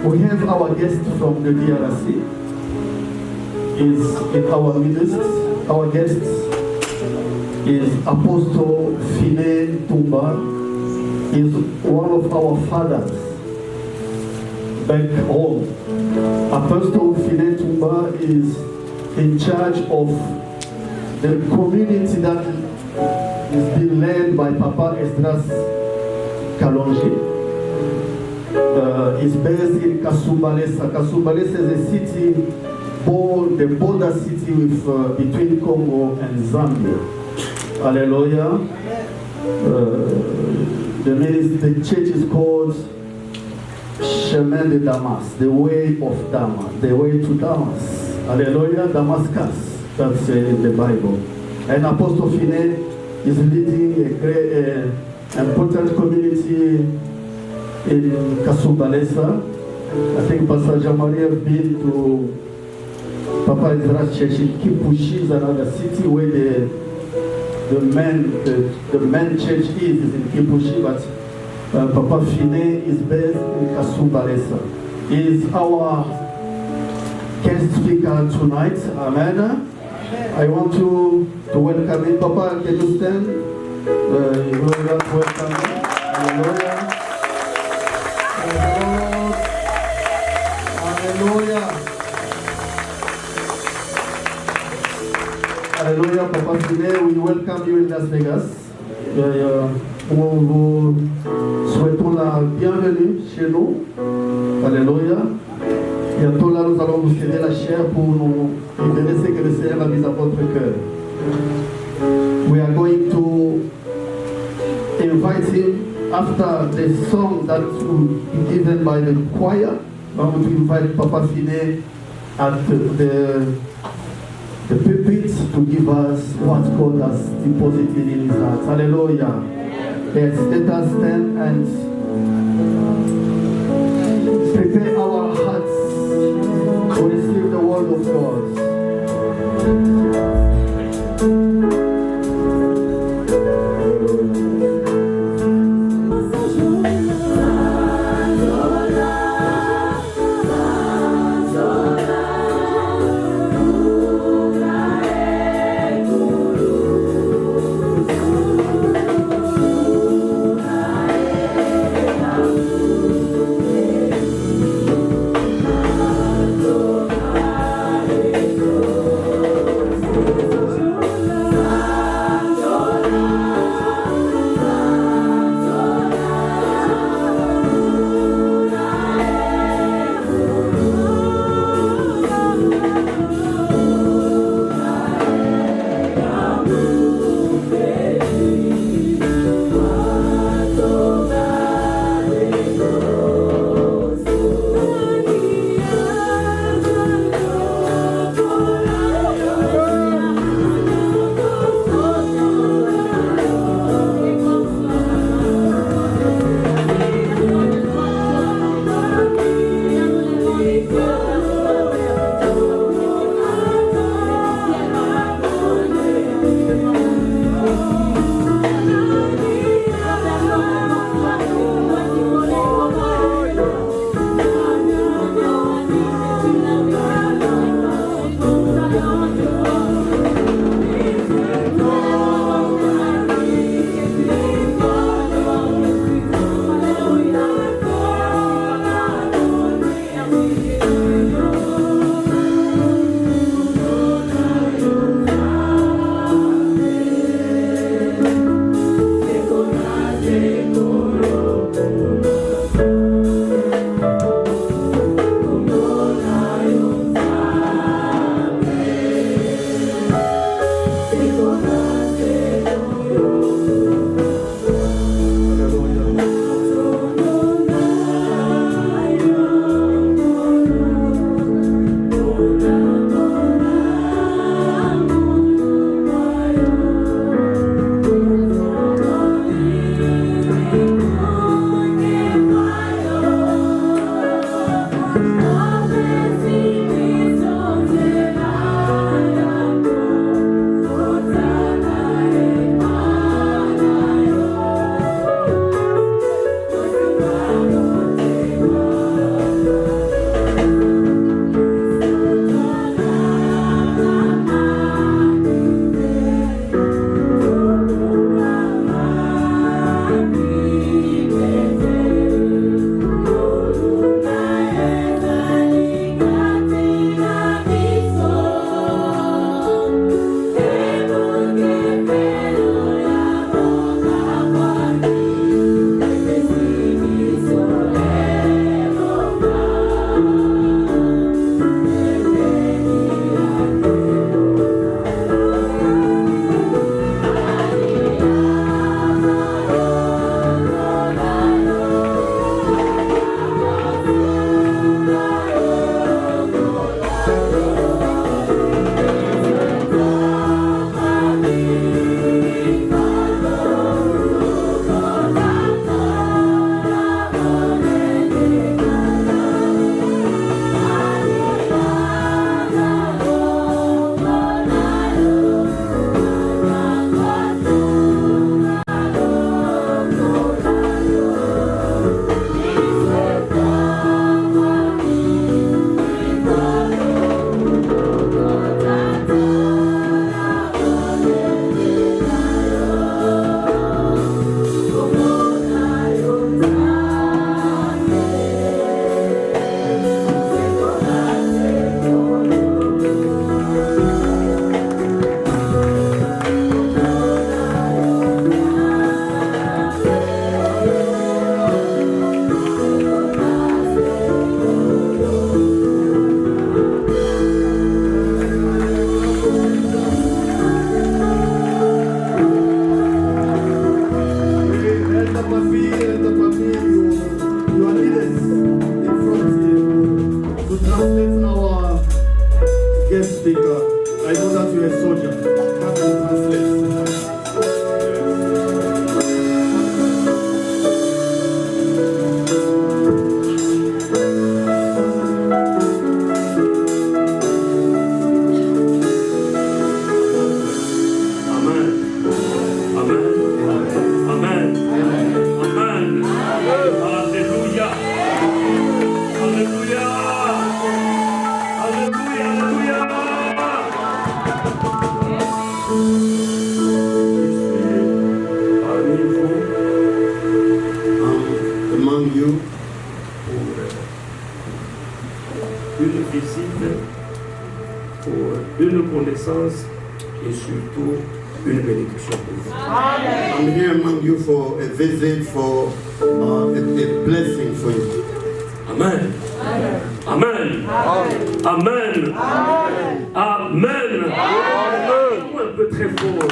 We have our guest from the DRC. Is in our midst. Our guest is Apostle Finet Tumba. Is one of our fathers back home. Apostle Finet Tumba is in charge of the community that is being led by Papa Esdras Kalonji. Is based in Kasumbalesa. Kasumbalesa is a city, the border city with, between Congo and Zambia. Hallelujah. The church is called Chemin de Damas, the way of Damas, the way to Damas. Hallelujah, Damascus, that's in the Bible. And Apostle Finet is leading a great, important community in Kasumbalesa. I think Pastor Jamari have been to Papa Ezra's church in Kipushi, is another city where the main church is in Kipushi, but Papa Finet is based in Kasumbalesa. He is our guest speaker tonight. Amen. I want to welcome him. Papa, can you stand? Welcome him. Hallelujah. Hallelujah. Hallelujah, Papa Finet, we welcome you in Las Vegas. Nous vous souhaitons la bienvenue chez nous. Alléluia. Bientôt là, nous allons vous céder la chair pour nous libérer ce que le Seigneur a mis à votre cœur. We are going to invite him after the song that will be given by the choir. I'm going to invite Papa Finet at the pulpit to give us what God has deposited in his heart. Hallelujah. Yes, let us stand and prepare our hearts to receive the word of God. a soldier. Come and translate. Among you, une visite pour une connaissance et surtout une bénédiction pour vous. I'm here among you for a visit, for a blessing for you. Amen. Amen. Amen. Amen. Un peu très fort.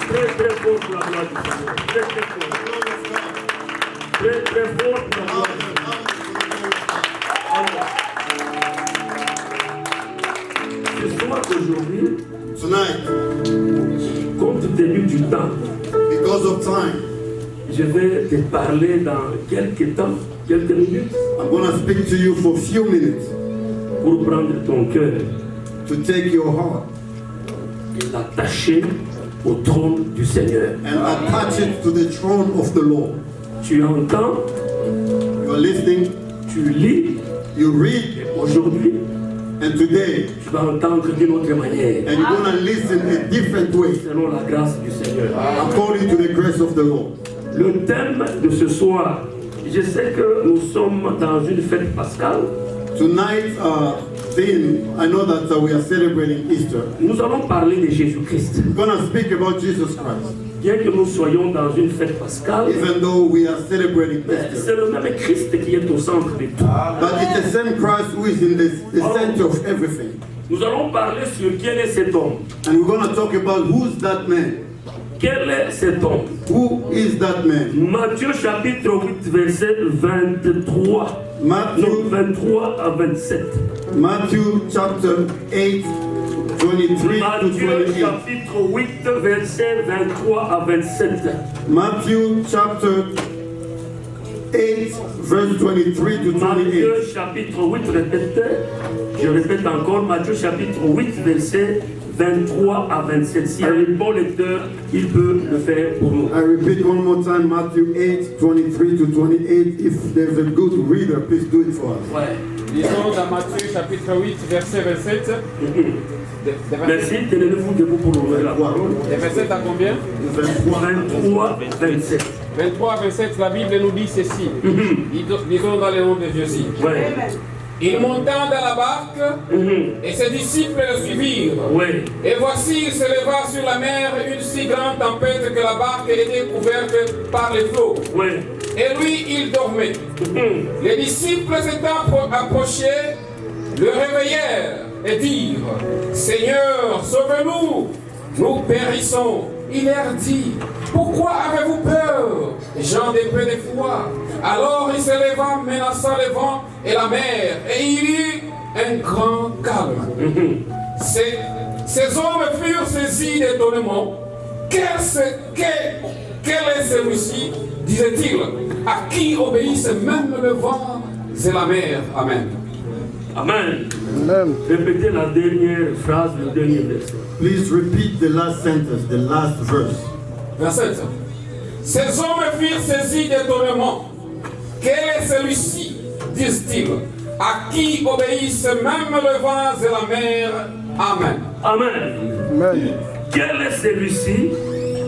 Très très fort pour la gloire du Seigneur. Très très fort. Très très fort pour la gloire du Seigneur. Ce soir aujourd'hui, Tonight, compte tenu du temps, because of time, je vais te parler dans quelques temps, quelques minutes, I'm going to speak to you for a few minutes pour prendre ton cœur to take your heart et l'attacher au trône du Seigneur. and attach it to the throne of the Lord. Tu entends, You are listening, tu lis, you read, et aujourd'hui, and today, tu vas entendre d'une autre manière, and you're going to listen a different way selon la grâce du Seigneur. according to the grace of the Lord. Le thème de ce soir, je sais que nous sommes dans une fête pascale. Tonight, I know that we are celebrating Easter. Nous allons parler de Jésus-Christ. We're going to speak about Jesus Christ. Bien que nous soyons dans une fête pascale, Even though we are celebrating Easter. c'est le même Christ qui est au centre de tout. But it's the same Christ who is in the center of everything. Nous allons parler sur quel est cet homme. And we're going to talk about who's that man. Quel est cet homme? Who is that man? Matthieu chapitre 8, verset 23. Non, Matthew, 23 à 27. Matthew chapter 8, 23 to Matthieu 28. chapitre 8, verset 23 à 27. Matthew chapter 8, verse 23 to Matthieu 28. chapitre 8, je répète encore, Matthieu chapitre 8, verset 23 à 27. Si un bon lecteur, il peut le faire pour nous. I repeat one more time, Matthew 8, 23 to 28. If there's a good reader, please do it for us. Ouais. Lisons dans Matthieu chapitre 8, verset 27. Merci, tenez-vous debout pour ouvrir la parole. Les 27 à combien? 23, 27. 23 à 27, la Bible nous dit ceci. Lisons dans le nom de Jésus. Ouais. Il monta dans la barque et ses disciples le suivirent. Ouais. Et voici, il se leva sur la mer une si grande tempête que la barque était couverte par les flots. Ouais. Et lui, il dormait. Les disciples s'étant approchés, le réveillèrent et dirent, Seigneur, sauve-nous, nous périssons. Il leur dit, pourquoi avez-vous peur, gens de peu de foi? Alors il se leva, menaçant le vent et la mer, et il y eut un grand calme. Ces hommes furent saisis d'étonnement. Quel est celui-ci, disait-il, à qui obéissent même le vent et la mer? Amen. Amen. Répétez la dernière phrase, le dernier verset. Please repeat the last sentence, the last verse. Verset. Ces hommes furent saisis d'étonnement. Quel est celui-ci, disent-ils, à qui obéissent même le vent et la mer? Amen. Amen. Quel est celui-ci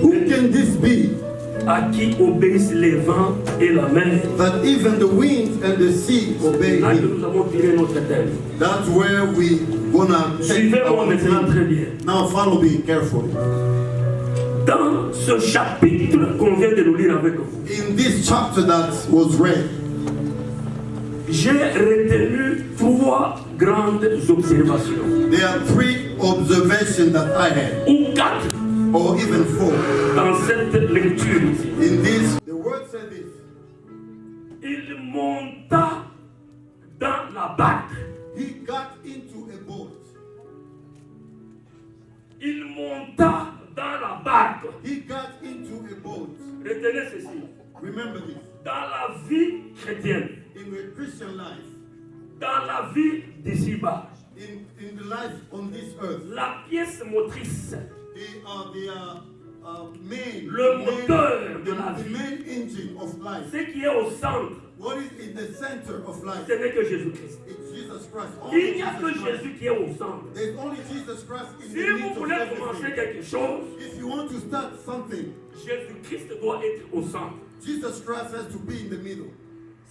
Who can this be à qui obéissent les vents et la mer? that even the wind and the sea obey Là que him? nous avons tiré notre thème. That's where we gonna take Suivez-moi our maintenant très theme. bien. Now follow me carefully. Dans ce chapitre qu'on vient de nous lire avec vous, In this chapter that was read, j'ai retenu 3 grandes observations, there are 3 observations that I had, ou 4 or even 4. dans cette lecture. In this, the word said this. Il monta dans la barque. He got into a Retenez ceci. Remember this. Dans la vie chrétienne, In the Christian life, dans la vie d'ici-bas, in the life on this earth, la pièce motrice, le moteur de la the vie, main engine of life, ce qui est au centre, what is in the center of life, ce n'est que Jésus-Christ. it's Jesus Christ. Il Only n'y a que Jesus Christ. Jésus qui est au centre. There's only Jesus Christ in Si the vous midst of voulez commencer everything. quelque chose, If you want to start something, Jésus-Christ doit être au centre. Jesus Christ has to be in the middle.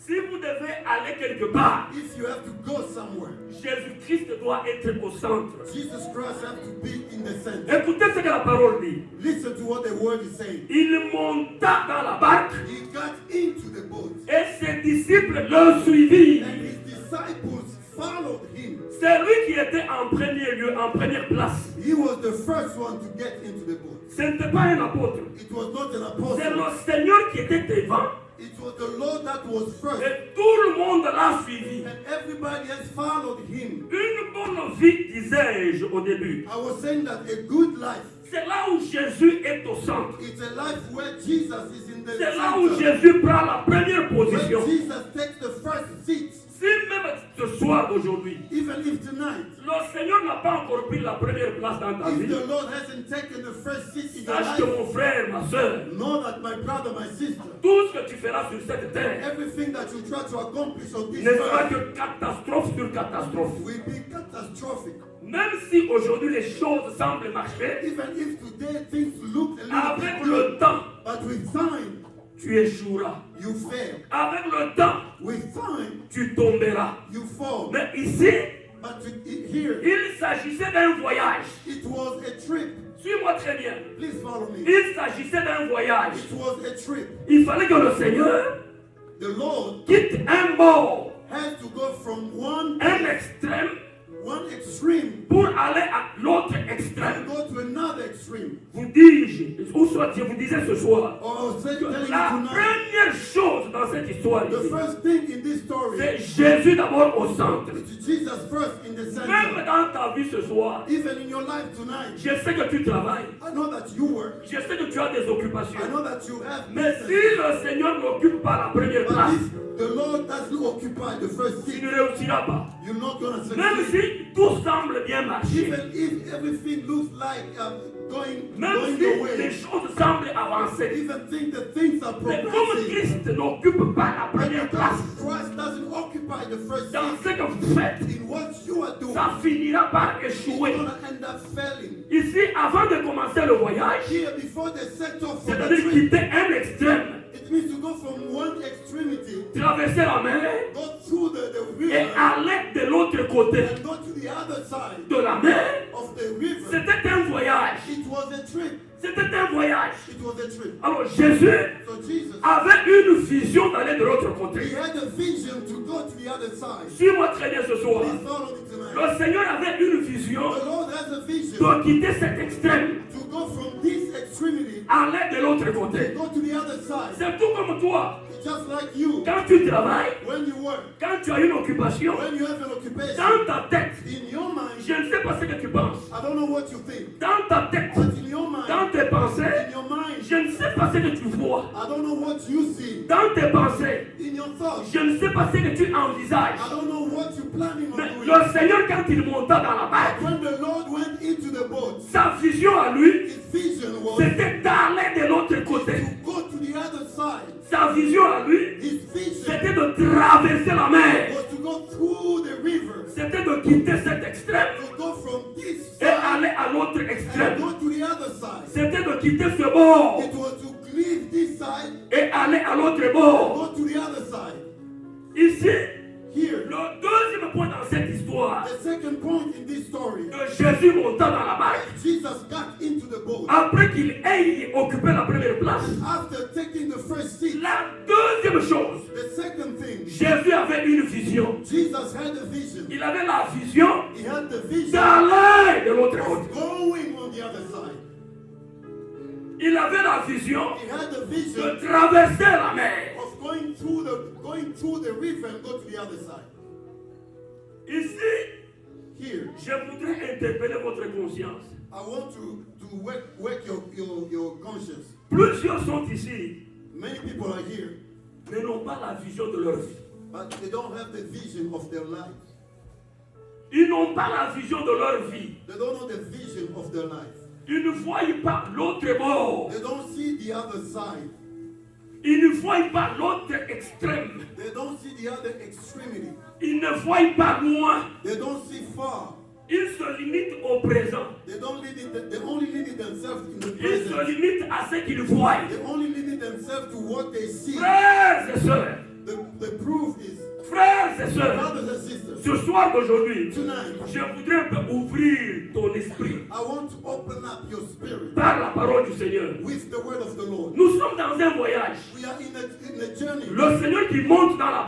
Si vous devez aller quelque part, If you have to go somewhere, Jésus-Christ doit être au centre. Jesus Christ has to be in the center. Écoutez ce que la parole dit. Listen to what the word is saying. Il monta dans la barque He got into the boat, et ses disciples le suivirent. and his disciples followed him. C'est lui qui était en premier lieu, en première place. He was the first one to get into the boat. Ce n'était pas un apôtre. It was not an C'est apostle. le Seigneur qui était devant It was the Lord that was first. et tout le monde l'a suivi. And everybody else followed him. Une bonne vie, disais-je au début. I was saying that a good life, C'est là où Jésus est au centre. it's a life where Jesus is in the C'est là où center. Jésus prend la première Where position. Jesus takes the first seat. Si même ce soir, aujourd'hui, Even if tonight, le Seigneur n'a pas encore pris la première place dans ta if vie, the Lord hasn't taken the first seat in your sache que life, mon frère, ma soeur, know that my brother, my sister, tout ce que tu feras sur cette terre everything that you try to accomplish on this ne sera earth que catastrophe sur catastrophe. will be catastrophic. Même si aujourd'hui les choses semblent marcher, Even if today things look a little avec bit le good, temps, but with time, tu échoueras. you fail. Avec le temps, With time, tu tomberas. you fall. Mais ici, But here, il s'agissait d'un voyage. it was a trip. Suis-moi très bien. Please follow me. Il s'agissait d'un voyage. It was a trip. Il fallait que le Seigneur The Lord quitte un bord, had to go from one extrême, extreme pour aller à l'autre and extrême. go to another extreme. Vous dis-je, ou soit je vous disais ce soir, Or I was telling you la tonight, première chose dans cette histoire the ici, first thing in this story c'est Jésus d'abord au centre. is Jesus first in the Même center. dans ta vie ce soir, Even in your life tonight, je sais que tu travailles, I know that you work. je sais que tu as des occupations. I know that you have Mais si business. le Seigneur n'occupe pas la première But place, if the Lord doesn't occupy the first tu seat, ne réussiras pas. you're not going to Même succeed. si tout semble bien marcher, Even if everything looks like going même your si les way, choses semblent avancer, even think that things are mais comme progressing, Christ n'occupe pas la but première place because Christ doesn't occupy the first dans seat ce que vous faites, in what you are doing, ça finira par it's échouer. going to end up failing. Ici, avant de commencer le voyage, Here, before they set off for the c'est-à-dire trip, quitter un extrême, it means to go from one extremity, traverser la mer go through the et river, aller de l'autre côté and go to the other side de la mer, of the river. c'était un voyage. It was a trip. C'était un voyage. It was a trip. Alors Jésus So Jesus, avait une vision d'aller de l'autre he côté. had a vision to go to the other side. Suis-moi très bien ce soir. Please follow me tonight. Le Seigneur avait une vision The Lord has a vision de quitter cet extrême, to go from this extremity, aller de l'autre côté. go to the other side. C'est tout comme toi. It's just like you, Quand tu travailles, when you work, quand tu as une occupation, when you have an occupation, dans ta tête, in your mind, je ne sais pas ce que tu penses. I don't know what you think, Dans ta tête, but in your mind, dans tes pensées, in your mind, je ne sais pas ce que tu vois. I don't know what you see. Dans tes pensées, In your thoughts, je ne sais pas ce que tu envisages. I don't know what you're planning Mais on doing. le Seigneur, quand il monta dans la barque, When the Lord went into the boat, sa vision à lui, his vision was c'était d'aller de l'autre côté. to go to the other side. Sa vision à lui, His vision c'était de traverser la mer. was to go through the river, C'était de quitter cet extrême to go from this et side aller à l'autre and extrême. go to the other side. C'était de quitter ce bord It was to leave this side, et aller à l'autre bord. go to the other side. Ici, Here, le deuxième point dans cette histoire, the second point in this story, que Jésus monta dans la barque, Jesus got into the boat. après qu'il ait occupé la première place. After taking the first seat, La deuxième chose, the second thing, Jésus avait une vision. Jesus had a vision. Il avait la vision He had the vision d'aller de l'autre côté. of going on the other side. Il avait la vision He had the de vision traverser la mer. of going through the river and go to the other side. Ici, Here, je voudrais interpeller votre conscience. I want to wake your conscience. Plusieurs sont ici. Many people are here, mais n'ont pas la vision de leur vie. but they don't have the vision of their lives. Ils n'ont pas la vision de leur vie. They don't know the vision of their life. Ils ne voient pas l'autre bord. They don't see the other side. Ils ne voient pas l'autre extrême. They don't see the other extremity. Ils ne voient pas loin. They don't see far. Ils se limitent au présent. They only limit themselves in the Ils se present. limitent à ce qu'ils voient. They only limit themselves to what they see. Frères et sœurs, The proof is, frères et sœurs, brothers and sisters, ce soir d'aujourd'hui, tonight, je voudrais un peu ouvrir ton esprit I want to open up your spirit par la parole du Seigneur. with the word of the Lord. Nous sommes dans un voyage. We are in a journey. Le Seigneur qui monte dans la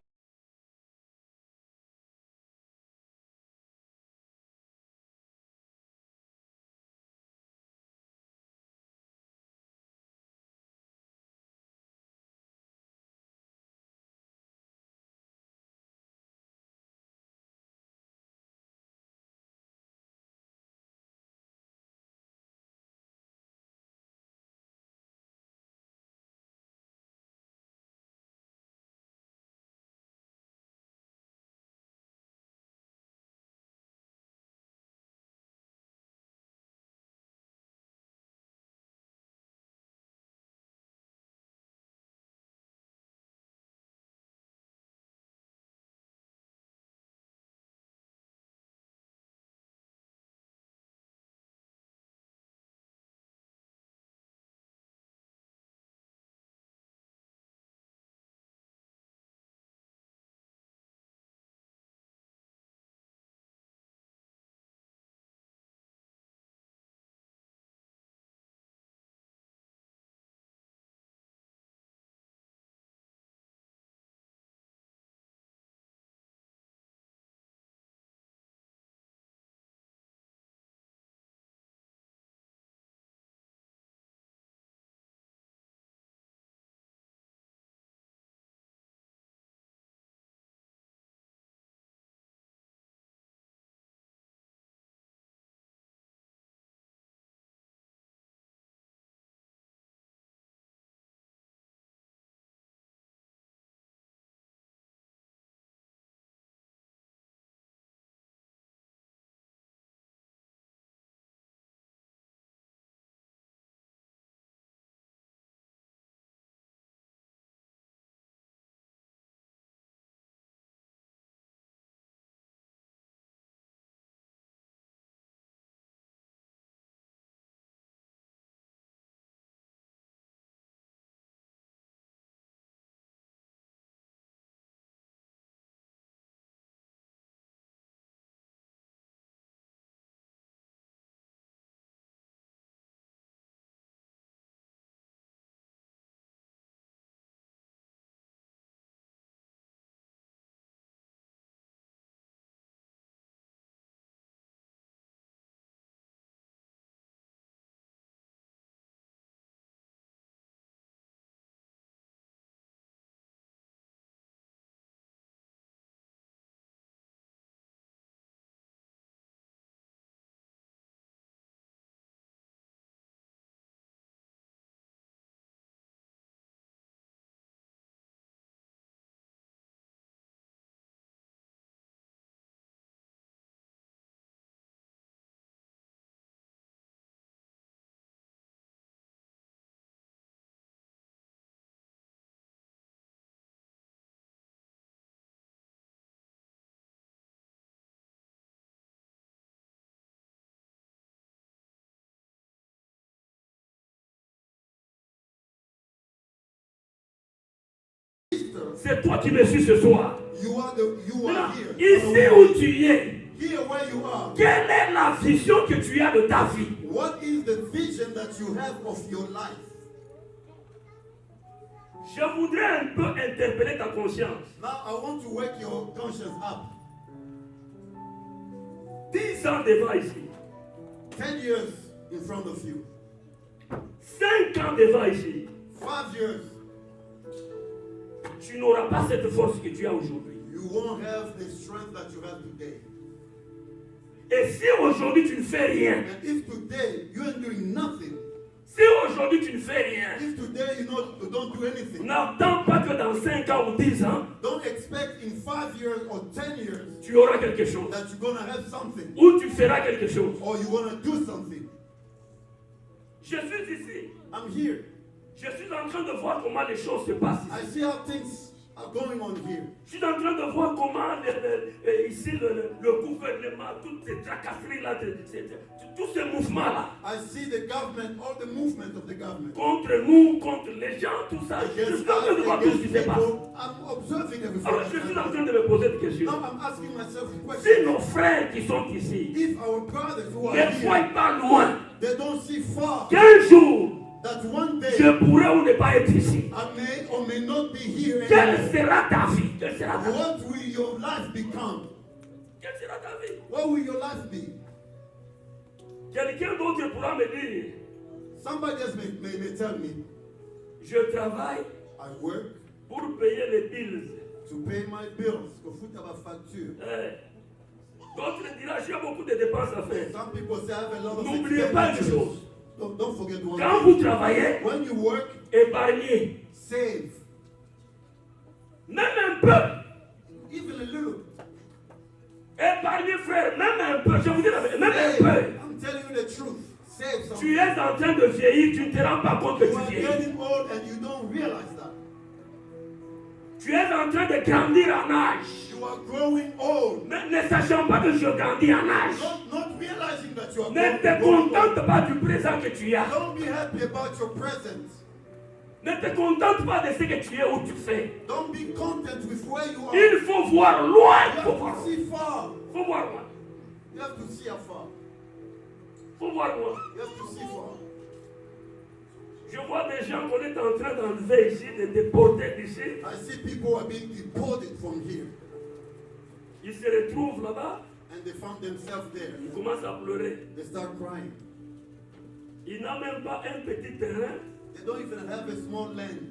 c'est toi qui me suis ce soir. You are here. Ici où tu es, Here where you are. quelle est la vision que tu as de ta vie? What is the vision that you have of your life? Je voudrais un peu interpeller ta conscience. Now I want to wake your conscience up. 10 ans devant ici. 10 years in front of you. 5 ans devant ici. 5 years. Tu n'auras pas cette force que tu as aujourd'hui. You won't have the strength that you have today. Et si aujourd'hui tu ne fais rien, And if today you ain't doing nothing, Si aujourd'hui tu ne fais rien, If today you don't do anything, n'attends pas que dans 5 ans ou 10 ans, don't expect in 5 years or 10 years tu auras quelque chose. that you're gonna have something Ou tu feras quelque chose. or you're gonna do something. Je suis ici. I'm here. Je suis en train de voir comment les choses se passent I ici. see how things are going on here. Je suis en train de voir comment ici le gouvernement, toutes ces tracasseries-là, tous ces mouvements-là, I see the government, all the movement of the government. contre nous, contre les gens, tout ça. Je Against suis en train de voir tout ce qui se passe. people. I'm observing Alors je suis en everything. train de me poser des questions. Now I'm asking myself a Si question. nos frères qui sont ici If our brothers who are ne voient here, pas loin, they don't see far, qu'un jour, that one day je pourrais ou ne pas être ici. I may or may not be here Quelle anymore. sera ta vie? Quelle sera ta vie? What will your life become? Quelle sera ta vie? What will your life be? Quelqu'un d'autre pourra me dire, Somebody else may tell me, je travaille I work pour payer les bills. to pay my bills. Kufuta ba facture. D'autres diront, j'ai beaucoup de dépenses à faire. Some people say I have a lot of N'oubliez pas une expenditures. chose. Don't forget one Quand thing. vous travaillez, When you work, épargnez. save. Même un peu. Even a little. Épargnez, frère. Même un peu. Je vous dis la vérité. Même un Save. peu. I'm telling you the truth. Save something. Tu es en train de vieillir, tu ne te rends pas compte que You tu are vieillis. getting old and you don't realize that. Tu es en train de grandir en âge. You are growing old. Ne sachant pas que je grandis en âge. Not realizing that you are Ne te growing old. contente pas du présent que tu as. Don't be happy about your present. Ne te contente pas de ce que tu es ou tu fais. Don't be content with where you are. Il faut voir loin. You Il faut voir have to loin. see far. Faut voir loin. You have to see afar. Faut voir loin. You have to see far. Je vois des gens qu'on est en train d'enlever ici, de déporter d'ici. I see people are being deported from here. Ils se retrouvent là-bas, And they found themselves there. ils commencent à pleurer. They start crying. Ils n'ont même pas un petit terrain They don't even have a small land.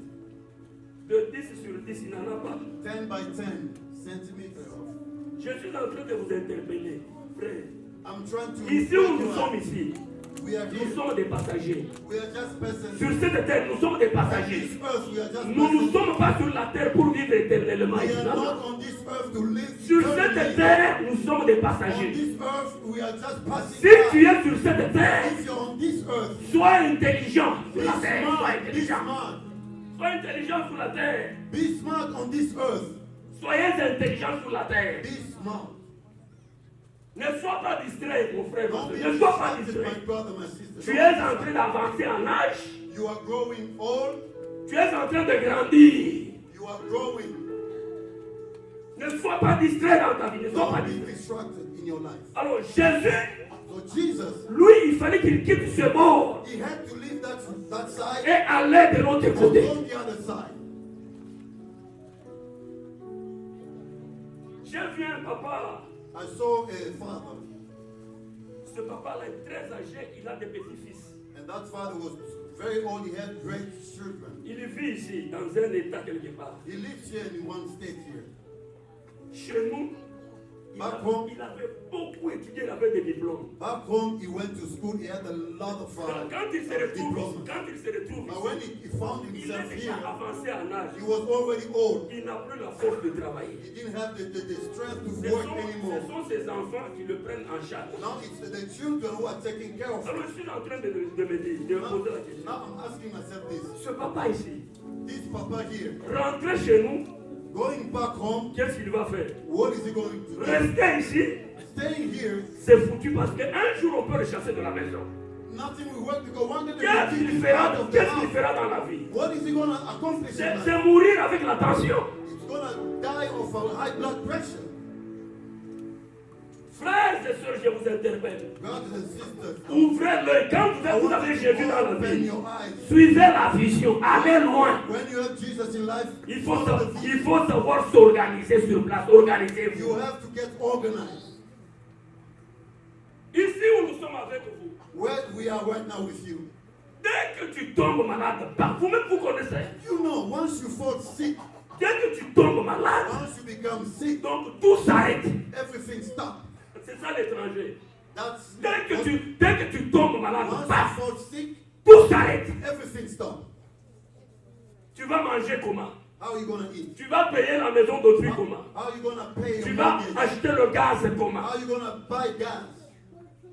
de 10 sur 10, il n'en a pas. 10 by 10 centimeters. Je suis en train de vous interpeller, frère. I'm trying to. Ici où nous sommes ici, We are nous here. sommes des passagers. We are just persons. Sur cette terre, nous sommes des On passagers. this earth, we are just Nous ne persons. sommes pas sur la terre pour vivre éternellement We ici. are Non, non. not on this earth to live. Sur cette eternally. terre, nous sommes des On passagers. this earth, we are just passing Si tu by. es sur cette terre, If you're on this earth, sois intelligent sur be la terre. Sois smart, be intelligent. smart. Sois intelligent sur la terre. Be smart on this earth. Soyez intelligent sur la terre. Be smart. Ne sois pas distrait, mon frère. Don't be Ne sois pas distracted, distrait. my brother, my sister. Tu Don't es be en train distracted. d'avancer en âge. You are growing old. Tu es en train de grandir. You are growing. Ne sois pas distrait dans ta vie. Ne sois pas Don't be distrait. distracted in your life. Alors Jésus, So Jesus, lui, il fallait qu'il quitte ce monde he had to leave that side et aller de l'autre and côté. go the other side. J'ai vu un papa. I saw a father, Ce papa-là est très âgé. Il a des petits-fils. and that father was very old. He had great children. Il vit ici, dans un état quelque part. He lives here in one state here. Chez nous, Back home. il avait beaucoup étudié, il avait des diplômes. Back home, he went to school. He had a lot of Quand il se retrouve, diplomas. quand il se retrouve But when ici, he found il est himself déjà here, avancé en âge. he was already old. Il n'a plus la force de travailler. He didn't have the strength to Ce work sont, anymore. ce sont ses enfants qui le prennent en charge. Now it's the children who are taking care of him. Alors je suis en train de me poser la question. Now I'm asking myself this. Ce papa ici, This papa here, rentrer chez nous, going back home, qu'est-ce qu'il va faire? what is he going to do? Rester ici, Staying here, c'est foutu parce qu'un jour on peut le chasser de la maison. nothing will work because one day they Qu'est-ce will kick qu'il him fera, out of the qu'est-ce qu'il house. fera dans la vie? What is he going to accomplish in C'est life? mourir avec la tension. He's going to die of a high blood pressure. Frères et sœurs, je vous interpelle. Brothers and sisters, Ouvrez l'œil. Quand I vous want avez you Jésus to dans la open vie, your eyes. suivez la vision, allez loin. When you have Jesus in life, Il faut, follow the il vision. faut savoir s'organiser sur place. Organisez-vous. You have to get organized. Ici où nous sommes avec vous, Where we are right now with you. dès que tu tombes malade, vous-même vous connaissez. You know, once you fall sick, Dès que tu tombes malade, once you become sick, donc tout s'arrête. everything stops. C'est ça l'étranger. That's Dès que tu tombes malade, once paf, you fall sick, tout s'arrête. Everything stops. Tu vas manger comment? How are you going to eat? Tu vas payer la maison d'autrui comment? How are you going to pay Tu your vas mortgage? acheter le gaz comment? How are you going to buy gas?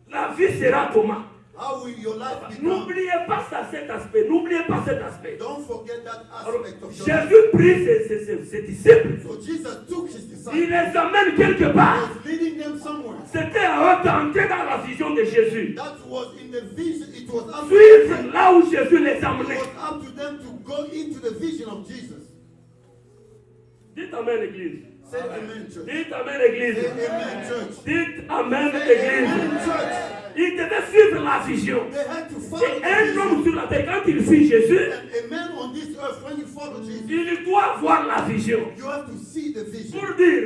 La vie sera comment? How will your life become? N'oubliez pas ça, cet aspect. N'oubliez pas cet aspect. Don't forget that Alors, aspect of your life. Jésus prit ses disciples. So Jesus took his Il disciples. les amène quelque He part. was leading them somewhere. C'était à eux d'entrer dans la vision de Jésus. That was in the vision. It was up to Suivre them. là où Jésus les It emmenait. was up to them to go into the vision of Jesus. Dites Amen, Église. Say amen, church. Dites Amen, Église. Say amen, church. Dites Amen, Say Église. amen, church. Il devait suivre la vision. They had to follow Et the un homme vision. sur la terre, quand il suit Jésus, And a man on this earth, when you follow Jesus, il doit voir la vision. you have to see the vision. Pour dire,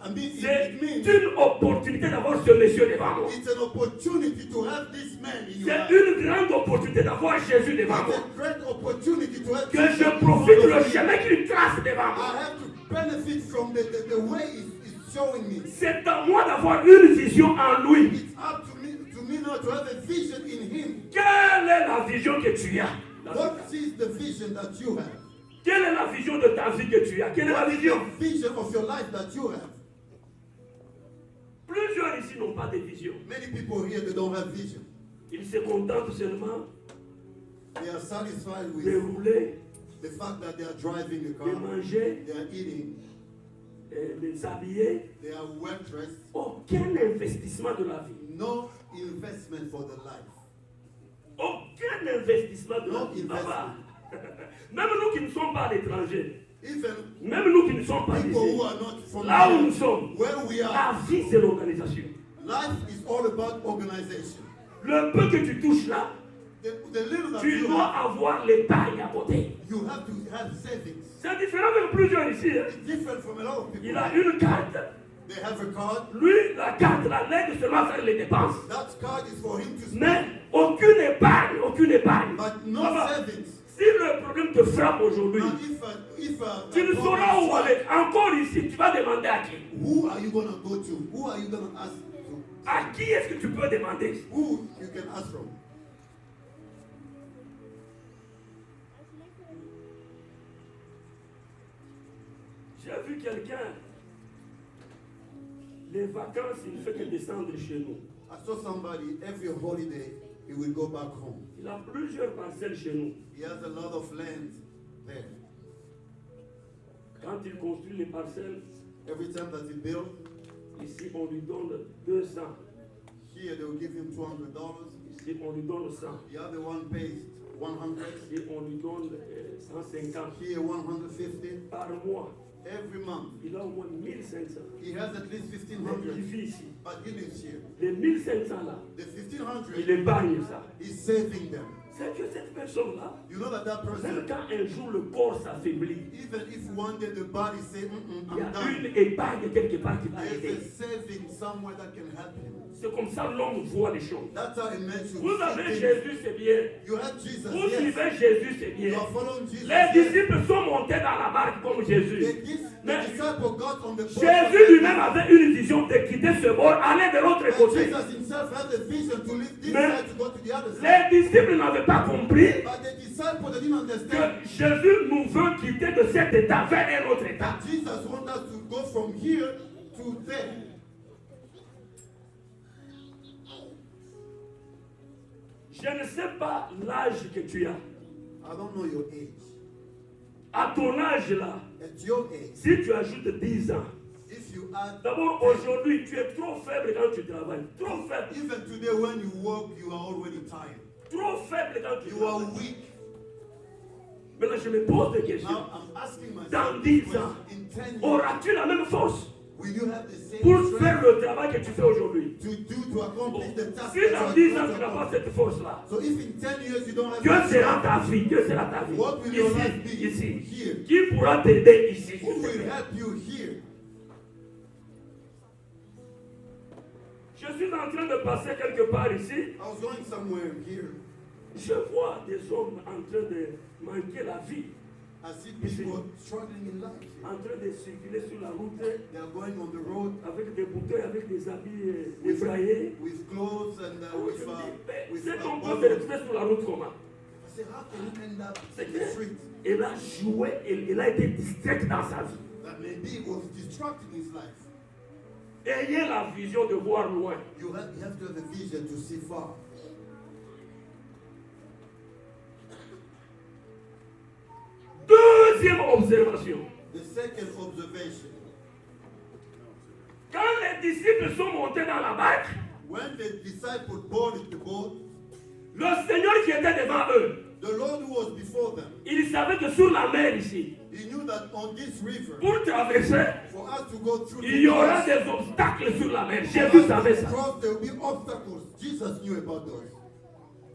I mean, c'est it means une opportunité d'avoir ce monsieur devant moi. it's an opportunity to have this man in your C'est life. une grande opportunité d'avoir Jésus devant moi. It's a great opportunity to have Que Jesus je in profite front le of me. chemin qu'il trace devant moi. I have to benefit from the way it's showing me. C'est à moi d'avoir une vision en lui. It's up to me now to have a vision in him. Quelle est la vision que tu as? What is the vision that you have? Quelle est la vision de ta vie que tu as? Quelle est la What is vision? the vision of your life that you have? Plusieurs ici n'ont pas de vision. Many people here, they don't have vision. Ils se contentent seulement They are satisfied de with rouler, the fact that they are driving the de car, manger, they are eating, de s'habiller. they are well dressed. Aucun investissement de la vie. No investment for the life. Aucun investissement de la No vie. investment. Papa. Même nous qui ne sommes pas à l'étranger, Even même nous qui ne sommes pas people ici, who are not from là où here, nous sommes, where we are, la vie c'est l'organisation. life is all about organization. Le peu que tu touches là, The little that tu you dois have, avoir l'épargne à côté. you have to have savings. C'est différent de plusieurs ici. Hein. It's different from a lot of people. Il a une carte. They have a card. Lui, la carte, la l'aide seulement à faire les dépenses. That card is for him to spend. Mais aucune épargne, aucune épargne. But no Papa, savings. si le problème te frappe aujourd'hui, Now, if tu ne sauras où aller. Encore ici, tu vas demander à qui? who are you going to go to? Who are you going to ask to? À qui est-ce que tu peux demander? Who you can ask from? J'ai vu quelqu'un, les vacances, il ne fait que descendre chez nous. I saw somebody, every holiday, he will go back home. Il a plusieurs parcelles chez nous. He has a lot of land there. Quand il construit les parcelles, Every time that he builds, ici on lui donne 200. here they will give him $200. Ici on lui donne 100. The other one pays 100. Ici on lui donne 150 Here 150. par mois. Every month. Il a au moins 1500. He has at least Il 1500. vit ici. But he lives here. Les 1500 là, The il 1500, épargne ça. he's saving them. C'est que cette personne-là, You know that même person, quand un jour le corps s'affaiblit, even if one day the body say, il y I'm a une done, épargne quelque part qui va there's aider. a saving somewhere that can help him. C'est comme ça l'homme voit les choses. That's how a man should Vous see avez things. Jésus, c'est bien. You have Jesus, Vous yes. suivez Jésus, c'est You bien. are following Jesus, Les yes. disciples sont montés dans la barque comme Jésus. The disciple got on the boat. Jésus lui-même avait une vision de quitter ce bord, aller de l'autre And côté. Jesus himself had a vision to leave this Mais side to go to the other side. les disciples n'avaient pas compris But the disciple, they didn't que understand. Jésus nous veut quitter de cet état vers un autre état. Jesus wants us to go from here to there. Je ne sais pas l'âge que tu as. I don't know your age. À ton âge là, At your age, si tu ajoutes 10 ans, if you add, d'abord aujourd'hui tu es trop faible quand tu travailles. Trop faible. even today when you work, you are already tired. Trop faible quand tu You are travailles. weak. Maintenant je me pose des questions. Now I'm asking Dans myself, 10 this ans, question. In 10 years, auras-tu la même force will you have the same pour strength faire le travail que tu fais aujourd'hui? to accomplish the task Si that dans you 10 are ans going tu to n'as pas accomplish? cette force-là, So if in 10 years you don't have que the sera strength, ta vie? Que sera ta vie? what will your life be? Ici, Here. qui pourra t'aider ici? Who will help you here? Je suis en train de passer quelque part ici. I was going somewhere here. Je vois des hommes en train de manquer la vie, I see people struggling in life. en train de circuler sur la route They are going on the road avec des bouteilles, avec des habits débraillés. with clothes and Je me dis, mais with cet homme peut se bottles. retrouver sur la route comment? how can you end up C'est in the street? qu'elle a joué, elle a été distraite dans sa vie. That maybe it was distracting his life. Ayez la vision de voir loin. You have to have a vision to see far. Deuxième observation. The second observation, Quand les disciples sont montés dans la barque, when the disciples boarded the boat, le Seigneur qui était devant eux, the Lord who was before them, il savait que sur la mer ici, he knew that on this river, pour traverser, for us to go through il y aura des obstacles sur la mer. Jésus savait ça. cross, there will be obstacles. Jesus knew about those.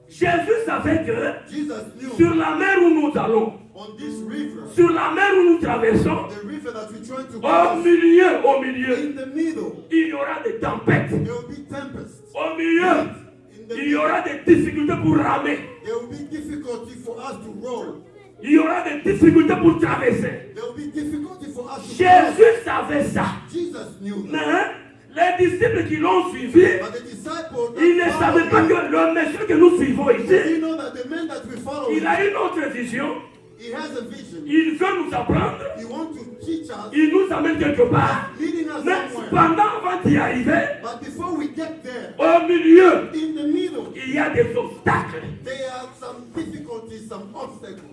Jésus savait que Jesus knew sur la mer où nous allons, on this river, sur la mer où nous traversons, the river that we're trying to au cross, milieu, in the middle, il y aura des tempêtes. there will be tempests. Au milieu, In the il y aura middle, des difficultés pour ramer. there will be difficulty for us to roll. Il y aura des difficultés pour traverser. There will be difficulty for us to cross. Jésus savait ça. Jesus knew that. Mais les disciples qui l'ont suivi, But the disciples, ils ne savaient pas que le monsieur que nous suivons you ici, know that the man that we follow, il a une autre vision. he has a vision. Il veut nous apprendre. He wants to teach us, Il nous amène quelque part. leading us Mais somewhere. pendant avant d'y arriver, But before we get there, au milieu, in the middle, il y a des obstacles. there are some difficulties, some obstacles.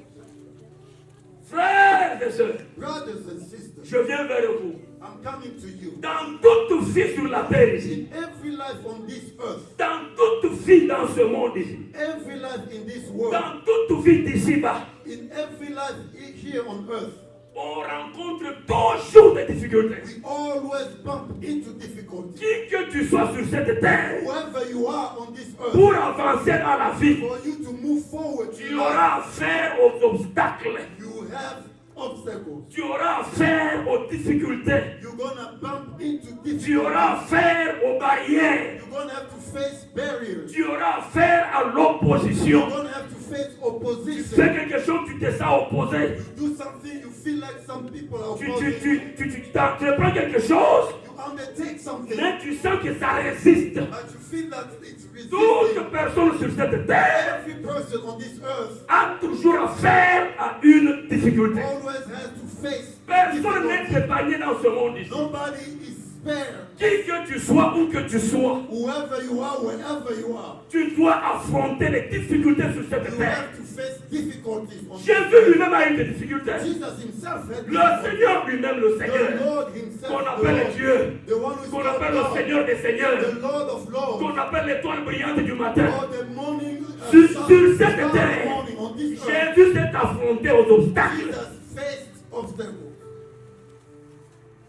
Frères et sœurs, Brothers and sisters, je viens vers vous. I'm coming to you. Dans toute vie sur la terre ici, In every life on this earth, dans toute vie dans ce monde ici, every life in this world, dans toute vie d'ici-bas, in every life here on earth, on rencontre toujours des difficultés. we always bump into difficulties. Qui que tu sois sur cette terre, Whoever you are on this earth, pour avancer dans la vie, for you to move forward, tu auras affaire aux obstacles. you have obstacles. Tu auras affaire aux difficultés. You're gonna bump into Tu auras difficulties. affaire aux barrières. You're gonna have to face barriers. Tu auras affaire à l'opposition. You're gonna have to face Tu fais opposition. quelque chose, tu te sens opposé. You do something, you feel like some people are Tu opposing. prends quelque chose, You undertake something, mais tu sens que ça résiste. but you feel that it's resisting. Toute personne sur cette terre Every person on this earth a toujours affaire à une difficulté. always has to face Personne n'est difficulty. épargné dans ce monde ici. Nobody is spared. Qui que tu sois, où que tu sois, Whoever you are, wherever you are, tu dois affronter les difficultés sur cette you terre. have to face difficulties. On this Jésus earth. lui-même a eu des difficultés. Jesus himself had Le difficulties. Seigneur lui-même, le The Seigneur, Lord himself, qu'on the appelle Lord, Dieu, the one who is qu'on called appelle le God, Seigneur des Seigneurs, the Lord of Lords, qu'on appelle l'étoile brillante du matin. or the morning Sur sun, cette star of the terre, morning on this earth. Jésus s'est affronté aux obstacles. Jesus faced obstacles.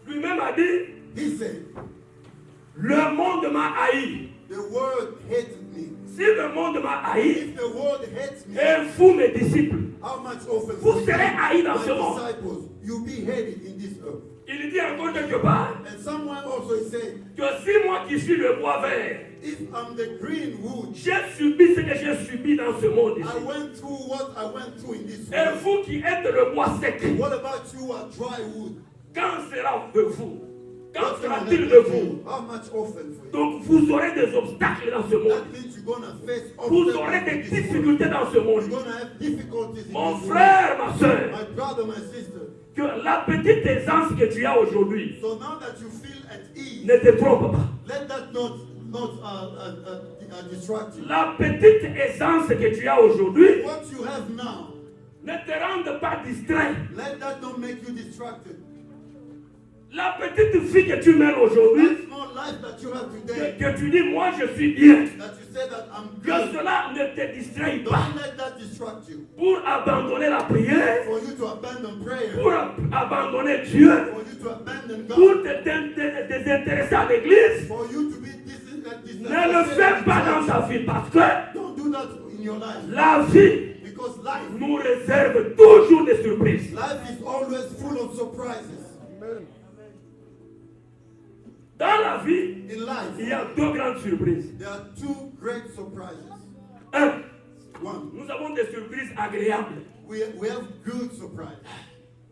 Lui-même a dit, He said, le monde m'a haï. the world hated me. Si le monde m'a haï, If the world hates me, et vous mes disciples, how much often vous will serez haïs dans my ce monde. disciples, you'll be hated in this earth. Il dit encore quelque part And someone also is saying, que si moi qui suis le bois vert, if I'm the green wood, j'ai subi ce que j'ai subi dans ce monde ici. I went through what I went through in this Et world. vous qui êtes le bois sec, What about you who are dry wood? quand sera de vous? Quand What's gonna sera-t-il happen de to vous? you? How much often for you? Donc vous aurez des obstacles dans ce monde. That means you're gonna face Vous obstacles aurez in des this world. difficultés dans ce You're monde. gonna have difficulties in Mon this frère, ma soeur, world. My brother, my sister. que la petite aisance que tu as aujourd'hui So now that you feel at ease, ne te trompe pas. let that not distract you. La petite aisance que tu as aujourd'hui What you have now, ne te rende pas distrait. let that not make you distracted. La petite fille que tu mènes aujourd'hui, That small life that you have today, que tu dis, moi je suis bien, that you say that I'm que good, cela ne te distrait pas. don't let that distract you. Pour abandonner la prière, For you to abandon prayer, pour abandonner Dieu, for you to abandon pour God, te désintéresser à l'église, for you to be ne le fais pas dans ta vie parce que Don't do that in your life. la vie Because life nous réserve toujours des surprises. is always full of surprises. Dans la vie, In life, il y a deux grandes surprises. there are two great surprises. Un, One, nous avons des surprises agréables. we have good surprises.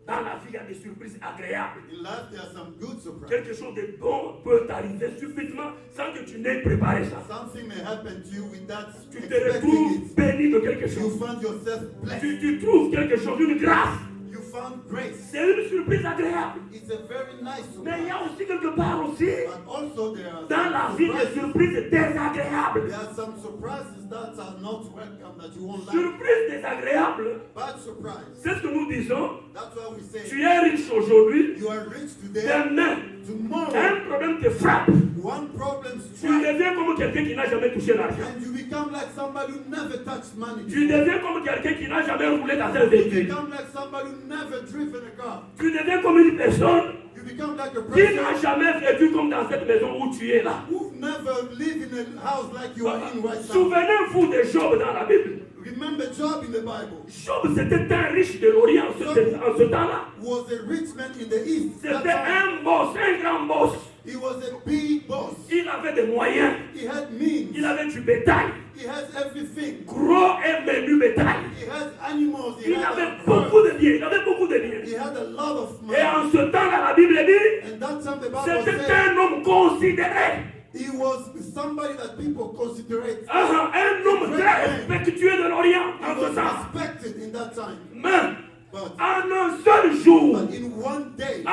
Dans la vie, il y a des surprises agréables. In life, there are some good surprises. Quelque chose de bon peut t'arriver subitement sans que tu n'aies préparé ça. Something may happen to you without Tu te expecting retrouves it. béni de quelque You chose. find yourself blessed. Tu trouves quelque chose, une grâce. You found grace. C'est une surprise agréable. It's a very nice Mais il y surprise. a aussi quelque part aussi, But also there are dans la some vie, des surprises. surprises désagréables. There are some surprises that are not welcome, that you won't like. Surprises désagréables, Bad surprise. c'est ce que nous disons. That's why we say Tu es riche aujourd'hui, you are rich today. demain, Tomorrow, un problème te frappe. one problem Tu strikes, deviens comme quelqu'un qui n'a jamais touché l'argent. and you become like somebody who never touched money. Tu before. deviens comme quelqu'un qui n'a jamais roulé dans un You véhicule. become like somebody who never driven a car. Tu deviens comme une personne You become like a qui n'a person jamais vécu comme dans cette maison où tu es là. who never lived in a house like you are in right now. Souvenez-vous de Job dans la Bible. Remember Job in the Bible. Job, c'était un riche de l'Orient en ce temps-là. Was a rich man in the east. That C'était time, un boss, un grand boss. he was a big boss. Il avait des moyens. He had means. Il avait du bétail. He has everything. Gros et menu bétail. He has animals. He Il had avait a beaucoup bird. de biens. Il avait beaucoup de biens. He had a lot of money. Et en ce temps-là, la Bible dit, And that time the Bible c'était said un homme considéré. he was somebody that people considerate. Un homme très respectueux de l'Orient He en ce was temps. respected in that time. Mais But, en un seul jour, but in one day,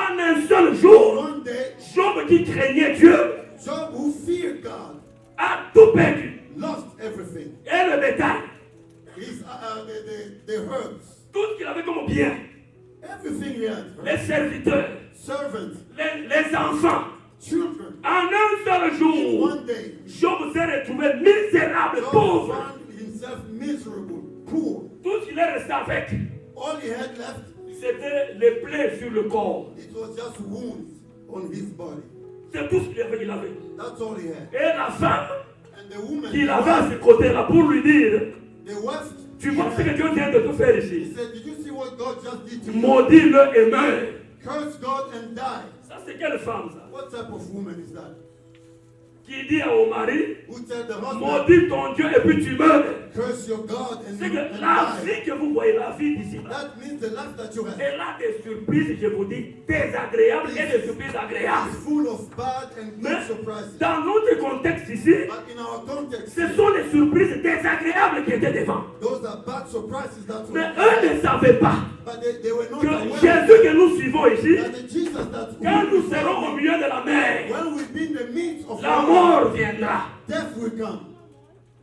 Job qui craignait Dieu, Job, who feared God, a tout perdu. lost everything. Et le bétail, His, the herbs, tout ce qu'il avait comme bien, everything he had, les serviteurs, servants, les enfants. children. En un seul In jour, one day, Job s'est retrouvé misérable, Job pauvre. found himself miserable, poor. Tout ce qu'il est resté avec, All he had left, c'était les plaies sur le corps. it was just wounds on his body. C'est tout ce qu'il avait. That's all he had. Et la femme And the woman, qu'il avait à ses côtés là pour lui dire, the wife, tu vois ce que Dieu vient de te faire he ici. said, did you see what God just did to you? Maudis-le et meurs. Curse God and die. Ça c'est quelle femme ça? What type of woman is that? Qui dit au mari, Who tell the husband, maudis ton Dieu et puis tu meurs. curse your God and, C'est que and la die? vie que vous voyez, la vie d'ici là, That means the life that you have elle a des surprises, je vous dis, désagréables et des surprises agréables. is full of bad and good Mais surprises. dans notre contexte ici, But in our context, ce sont les surprises désagréables qui étaient devant. those are bad surprises that Mais were eux ne savaient pas but they were not que aware Jésus que nous suivons ici, that the Jesus that quand we nous serons au follow, milieu de la mer, when we be in the midst of la war, mort viendra. death will come.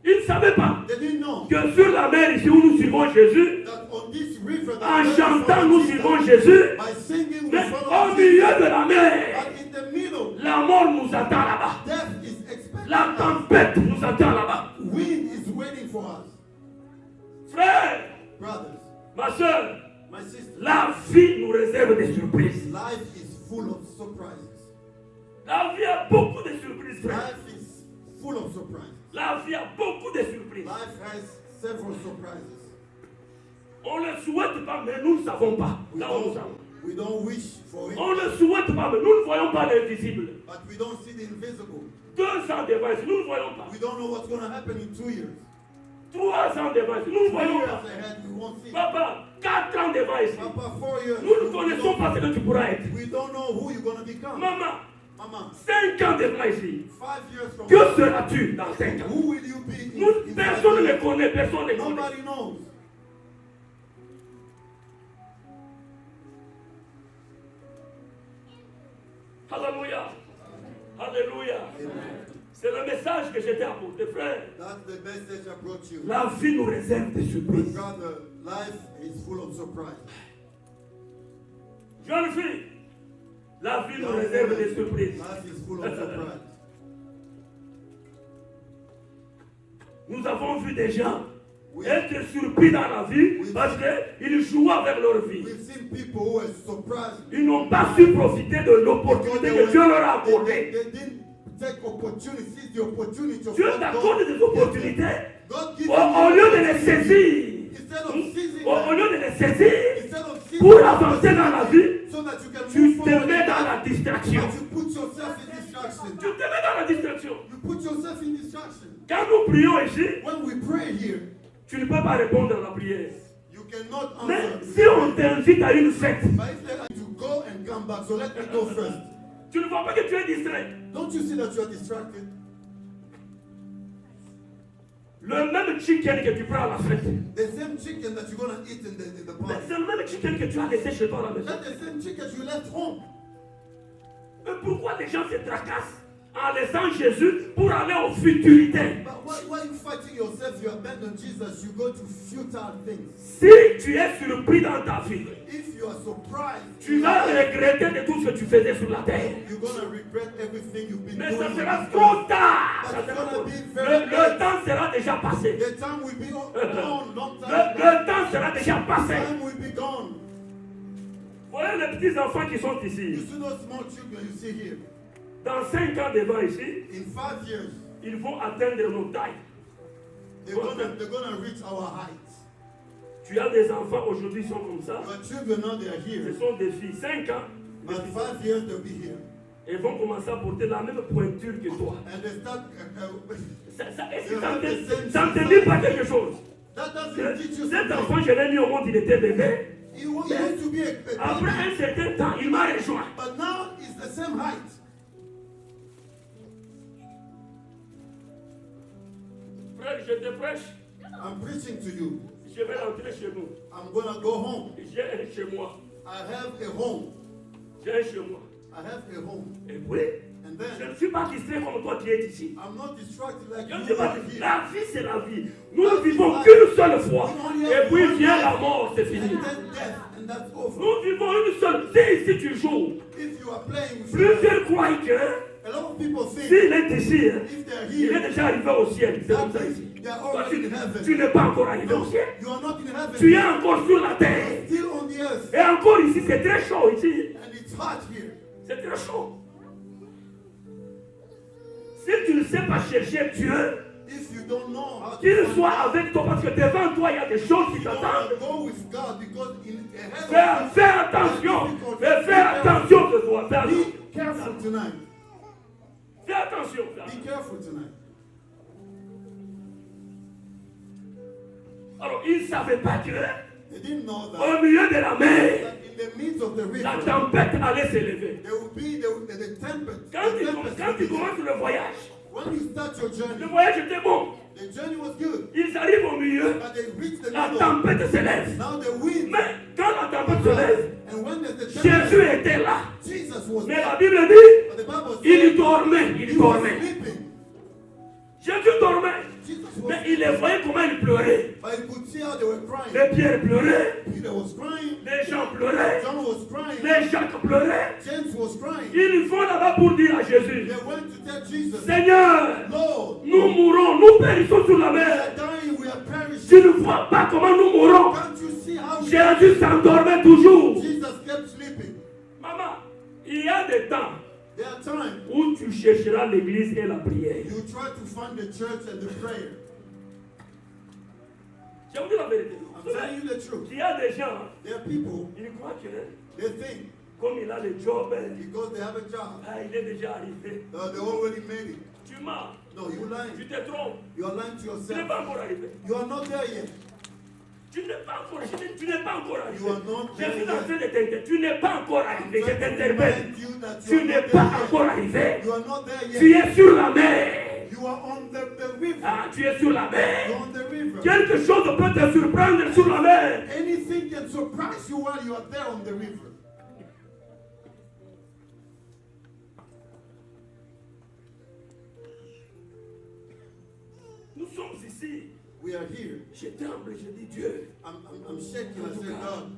Ils ne savaient pas They didn't know que sur la mer ici où nous suivons Jésus, that on this river en that we chantant follow nous Jesus, suivons Jésus, by singing we mais follow au milieu Jesus, de la mer, but in the middle, la mort nous attend là-bas. death is expected. La tempête nous attend là-bas. Wind is waiting for us. Frère, Brothers, ma soeur, my sister, la vie nous réserve des surprises. life is full of surprises. La vie a beaucoup de surprises, frère. Life is full of surprises. La vie a beaucoup de surprises. Life has several surprises. On ne le souhaite pas, mais nous ne savons pas. Là où nous sommes. We don't wish for it, On ne le souhaite pas, mais nous ne voyons pas l'invisible. but we don't see the invisible. 2 ans devant ici, nous ne voyons pas. We don't know what's going to happen in 2 years. 3 ans devant ici, nous ne 3 voyons years pas. ahead, we won't see. Papa, 4 ans devant ici, Papa, 4 years. nous ne connaissons pas ce que tu pourras être. We don't know who you're going to become. Maman, Mama, 5 ans devant ici, 5 years from que now, seras-tu dans 5 ans? who will you be in, Nous, in 5 personne ne years? connaît, personne ne connaît. Nobody knows. Alléluia. Alléluia. C'est le message que j'étais apporté, frère. That's the message I brought you. La vie nous réserve des surprises. Brother, life is full of surprise. Jeune fille, la vie nous réserve des surprises. Life is full of surprise. Nous avons vu des gens être surpris dans la vie parce qu'ils jouent avec leur vie. We've seen people who were surprised. Ils n'ont pas su profiter de l'opportunité que Dieu leur a accordée. They didn't take opportunity, seize the opportunity of Dieu what t'accorde God des opportunités. God gives Au lieu de les saisir, instead of seizing au them, lieu de les saisir, instead of seizing pour them, avancer dans la vie, so that you can tu move te forward, mets dans la distraction. but you put yourself in distraction. Tu te mets dans la distraction. You put yourself in distraction. Quand nous prions ici, When we pray here, tu ne peux pas répondre à la prière. you cannot Mais answer. si on t'invite à une fête, But if they like to go and come back, so let me go first. tu ne vois pas que tu es distrait. Don't you see that you are distracted? Le même chicken que tu prends à la fête, The same chicken that you're gonna eat in the mais party. c'est le même chicken que tu as laissé chez toi à la maison. That's the same chicken you left home. Mais pourquoi les gens se tracassent en laissant Jésus pour aller aux futurités? But why are you fighting yourself? You abandon Jesus, you go to futile things. Si tu es surpris dans ta vie, If you are surprised, tu vas regretter de tout ce que tu faisais sur la terre. you're gonna regret everything you've been Mais doing. ça on sera this trop earth. tard. But Ça it's sera gonna trop- be very Le late. temps sera déjà passé. The time will be gone, long time. Le temps sera déjà passé. Time will be gone. Voilà les petits enfants qui sont You ici. see those small children you see here. Dans 5 ans devant ici, In 5 years, ils vont atteindre nos tailles. they're gonna reach our height. Tu as des enfants aujourd'hui qui sont comme ça. Your children now they are Ce here. sont des filles. 5 ans. But 5 years they'll be here. Elles vont commencer à porter la même pointure que toi. And they start. Est-ce que ça ne te dit pas quelque chose? That doesn't teach you Cet something. enfant, je l'ai mis au monde, il était bébé. He used to be a Après baby, un certain temps, il m'a rejoint. but now it's the same height. Frère, je te prêche. I'm preaching to you. Je vais rentrer chez nous. I'm gonna go home. J'ai un chez moi. I have a home. J'ai un chez moi. I have a home. Et puis, And je then ne suis pas distrait comme toi qui es ici. I'm not distracted like Je ne you suis pas are distrait. here. La vie, c'est la vie. Nous ne vivons qu'une seule fois. Et puis vient la mort, c'est fini. And then death, and that's over. Nous vivons une seule. Si ici tu joues, If you are playing with plusieurs croient que a lot of people think s'il est ici, hein, if they're il est here, déjà arrivé au ciel. C'est comme that ça means ici. they are Toi, already in heaven. tu n'es pas encore arrivé au No, ciel. you are not in heaven. Tu es encore sur la terre. Still on the earth. Et encore ici, c'est très chaud ici. And it's hot here. C'est très chaud. Si tu ne sais pas chercher Dieu, If you don't know how to qu'il find soit God, avec toi, parce que devant toi, il y a des choses qui you don't t'attendent. go with God because in ahead of Fais attention. Fais attention ce soir. Fais attention. Be careful tonight. Fais attention. Be careful tonight. Alors, il ne savait pas que They didn't know that, au milieu de la mer, that in the midst of the la river, tempête allait s'élever. there will be the tempest. Quand The tu tempest will be there. commences le voyage, When you start your le journey, voyage était bon. the journey was good, Ils arrivent au milieu, but they reach the la middle. tempête s'élève. Now the wind, Mais quand la tempête se lève, and when there's the Jésus tempest, était là. Jesus was Mais there. la Bible dit, But the Bible il says dormait. he Il was dormait. sleeping. Jésus dormait. Jesus was Mais il les voyait comment il pleurait. But you could see how they were crying. Les Pierre pleuraient. Peter was crying. Les gens pleuraient. John was crying. Les Jacques pleuraient. James was crying. Ils vont là-bas pour dire à Jésus, They went to tell Jesus, Seigneur, Lord, nous mourrons, nous périssons sur la we mer. are dying, we are perishing. Tu ne vois pas comment nous mourons. Can't you see how Jésus s'endormait toujours. Jesus kept sleeping? Maman, il y a des temps There are times où tu chercheras l'église et la prière. you try to find the church and the prayer. Je vous dis la vérité. I'm telling you the truth. Il y a des gens, There are people, ils croient que they think comme il a le job, because they have a job, il est déjà arrivé. they already made it. Tu mens, No, you're lying. tu te trompes. You are lying to Tu n'es yourself. pas encore arrivé. You are not there yet. Tu n'es pas encore, tu n'es pas encore arrivé. You are not Je suis there en train yet. de t'interpeller. Tu n'es pas encore arrivé. Je Trying to t'interpelle. remind you that you Tu are n'es not pas there encore yet. arrivé. You are not there Tu yet. es sur la mer. You are on the river. Ah, tu es sur la You're mer. on the river. Quelque chose peut te surprendre sur la mer. Anything can surprise you while you are there on the river. Nous sommes ici. We are here. Je tremble, je dis Dieu, I'm shaking. I say, God,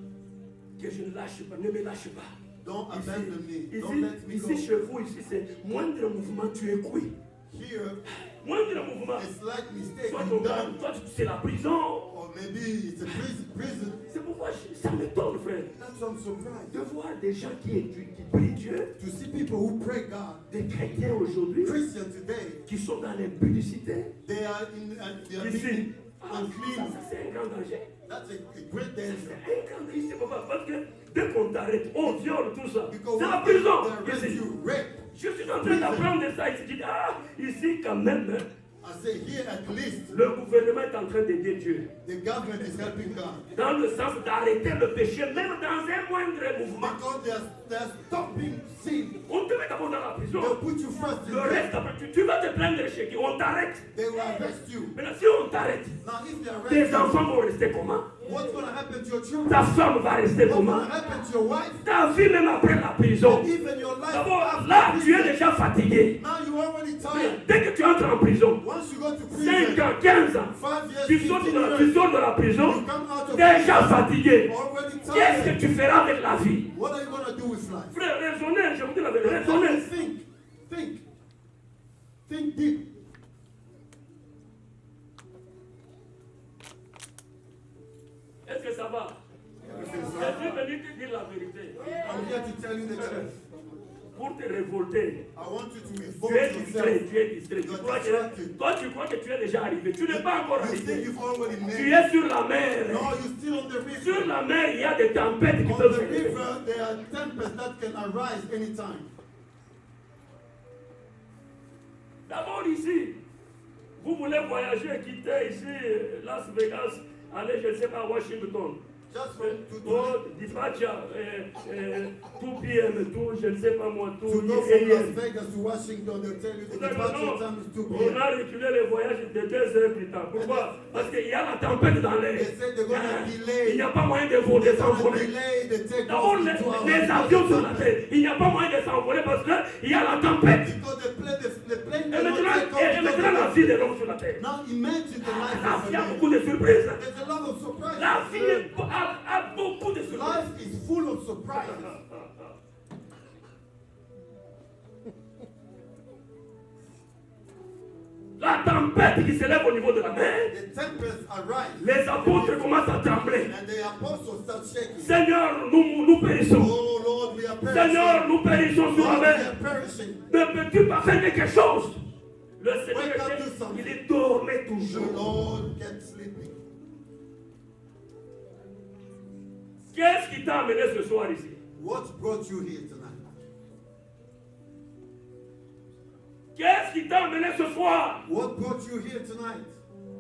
que je ne lâche pas, ne me lâche pas. don't abandon me. Ici, Don't let me ici go. chez vous, ici, c'est moindre mouvement, tu es cuit. Here, Moindre mouvement. a slight mistake Soit is done. c'est la prison. Or maybe it's a prison. C'est pourquoi ça m'étonne, frère, That's why I'm surprised. de voir des gens qui prient Dieu, To see people who pray God, des chrétiens aujourd'hui, Christians today, qui sont dans l'impudicité. they are Ici, being ça, unclean. c'est un grand danger. That's a great C'est danger. un grand danger, papa, parce que dès qu'on t'arrête, on viole tout ça. Because C'est la when they prison. arrest Ici. you, rape. Je suis en train d'apprendre ça ici. Je dis, ici quand même, hein, I say here at least le gouvernement est en train d'aider Dieu. the government is helping God. Dans le sens d'arrêter le péché, même dans un moindre mouvement. Because they're stopping sin. On te met d'abord dans la prison. They'll put you first in Le reste, jail. après, tu vas te plaindre chez qui? On t'arrête. They will arrest you. Maintenant, si on t'arrête, Now if they arrest tes you, enfants vont rester comment? what's going to happen to your children? Ta femme va rester What's comment? going to happen to your wife? Ta vie même après la prison. Even your life D'abord, after là, tu es prison. déjà fatigué. Now you're already tired. Dès que tu entres en prison, Once you go to 5 prison, ans, 15 ans, 5 years, tu 15 sors years, de la prison, you come out of déjà prison, fatigué. already Qu'est-ce tired. que tu feras avec la vie? What are you going to do with life? Frère, raisonnez, je vous dis la vérité, How do you raisonnez. think deep. Est-ce que ça va? Je suis venu te dire la vérité. I'm here to tell you the truth. Pour te révolter. I want you to Tu revolt es distrait, yourself. tu es distrait. Toi, tu crois que tu es déjà arrivé. Tu n'es pas encore You think arrivé. you've already made Tu it. es sur la mer. No, you're still on the river. Sur la mer, il y a des tempêtes qui On peuvent the se lever. river, there are tempests that can arise anytime. D'abord ici, vous voulez voyager, quitter ici Las Vegas, aller, je ne sais pas, Washington. Just from to Departure, 2 p.m., tout, je ne sais pas moi, tout, go from Las a.m. Vegas to Washington, they'll tell you the Non, non, departure non. time is 2 On p.m. a reculé les voyages de 2 heures plus tard. Pourquoi? Parce qu'il y a la tempête dans l'air. They said they're going to delay. Il n'y a pas moyen de voler They're sans going to voler. delay the D'abord, takeoff in 2 hours. les avions sur la terre, il n'y a pas moyen de s'envoler parce qu'il y a la tempête. Because the plane Et cannot maintenant, take off because la of vie de l'homme sur la terre. Now imagine the life La of vie a a man. beaucoup de surprises. There's a lot of surprises. La vie a beaucoup de surprises. Life is full of surprises. La tempête qui s'élève au niveau de la mer, The tempests arise. les apôtres commencent à trembler. And the apostles start shaking. Seigneur, nous périssons. Oh Lord, we are Seigneur, perishing. nous périssons sur la Lord, we mer. are perishing. Ne peux-tu pas faire quelque chose? Le Seigneur, Wake up, do something. il dormait The toujours. Lord gets sleepy. Qu'est-ce qui t'a amené ce soir ici? What brought you here tonight? Qu'est-ce qui t'a amené ce soir? What brought you here tonight?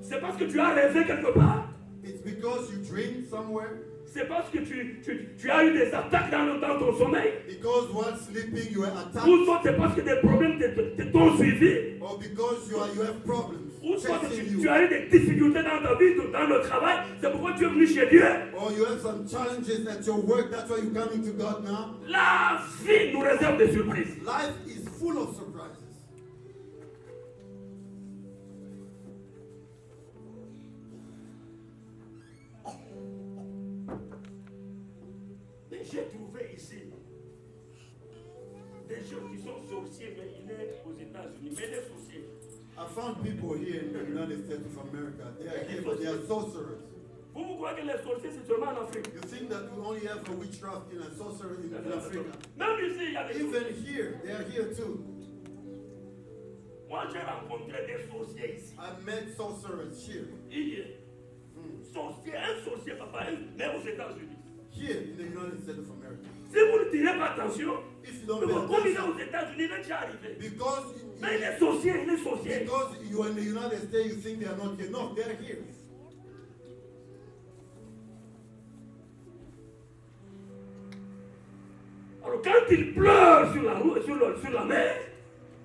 C'est parce que tu as rêvé quelque part. It's because you dreamed somewhere. C'est parce que tu as eu des attaques dans ton sommeil. Because while sleeping you were attacked. Ou soit c'est parce que des problèmes t'ont suivi. Or because you have problems Ou soit que chasing tu you. as eu des difficultés dans ta vie, dans le travail. C'est pourquoi tu es venu chez Dieu. Or you have some challenges at your work. That's why you're coming to God now. La vie nous réserve des surprises. Life is full of surprises. Mais j'ai trouvé ici des gens qui sont sorciers, mais ils naissent aux États-Unis. Mais les sorciers, I found people here in the United States of America. They are here, but they are sorcerers. vous croyez que les sorciers c'est seulement en Afrique? You think that we only have a witchcraft in a sorcery in Africa? Même ici, il y a des Even here, they are here too. Moi, j'ai rencontré des sorciers ici. I met sorcerers here. Un sorcier, papa, mais aux États-Unis. Here in the United States of America. Si vous ne tirez pas attention, If you don't comme pay il est aux attention, États-Unis, il est déjà arrivé. because Mais il est sorcier, il est sorcier. because you are in the United States, you think they are not here. No, they are here. Alors quand il pleure sur la mer,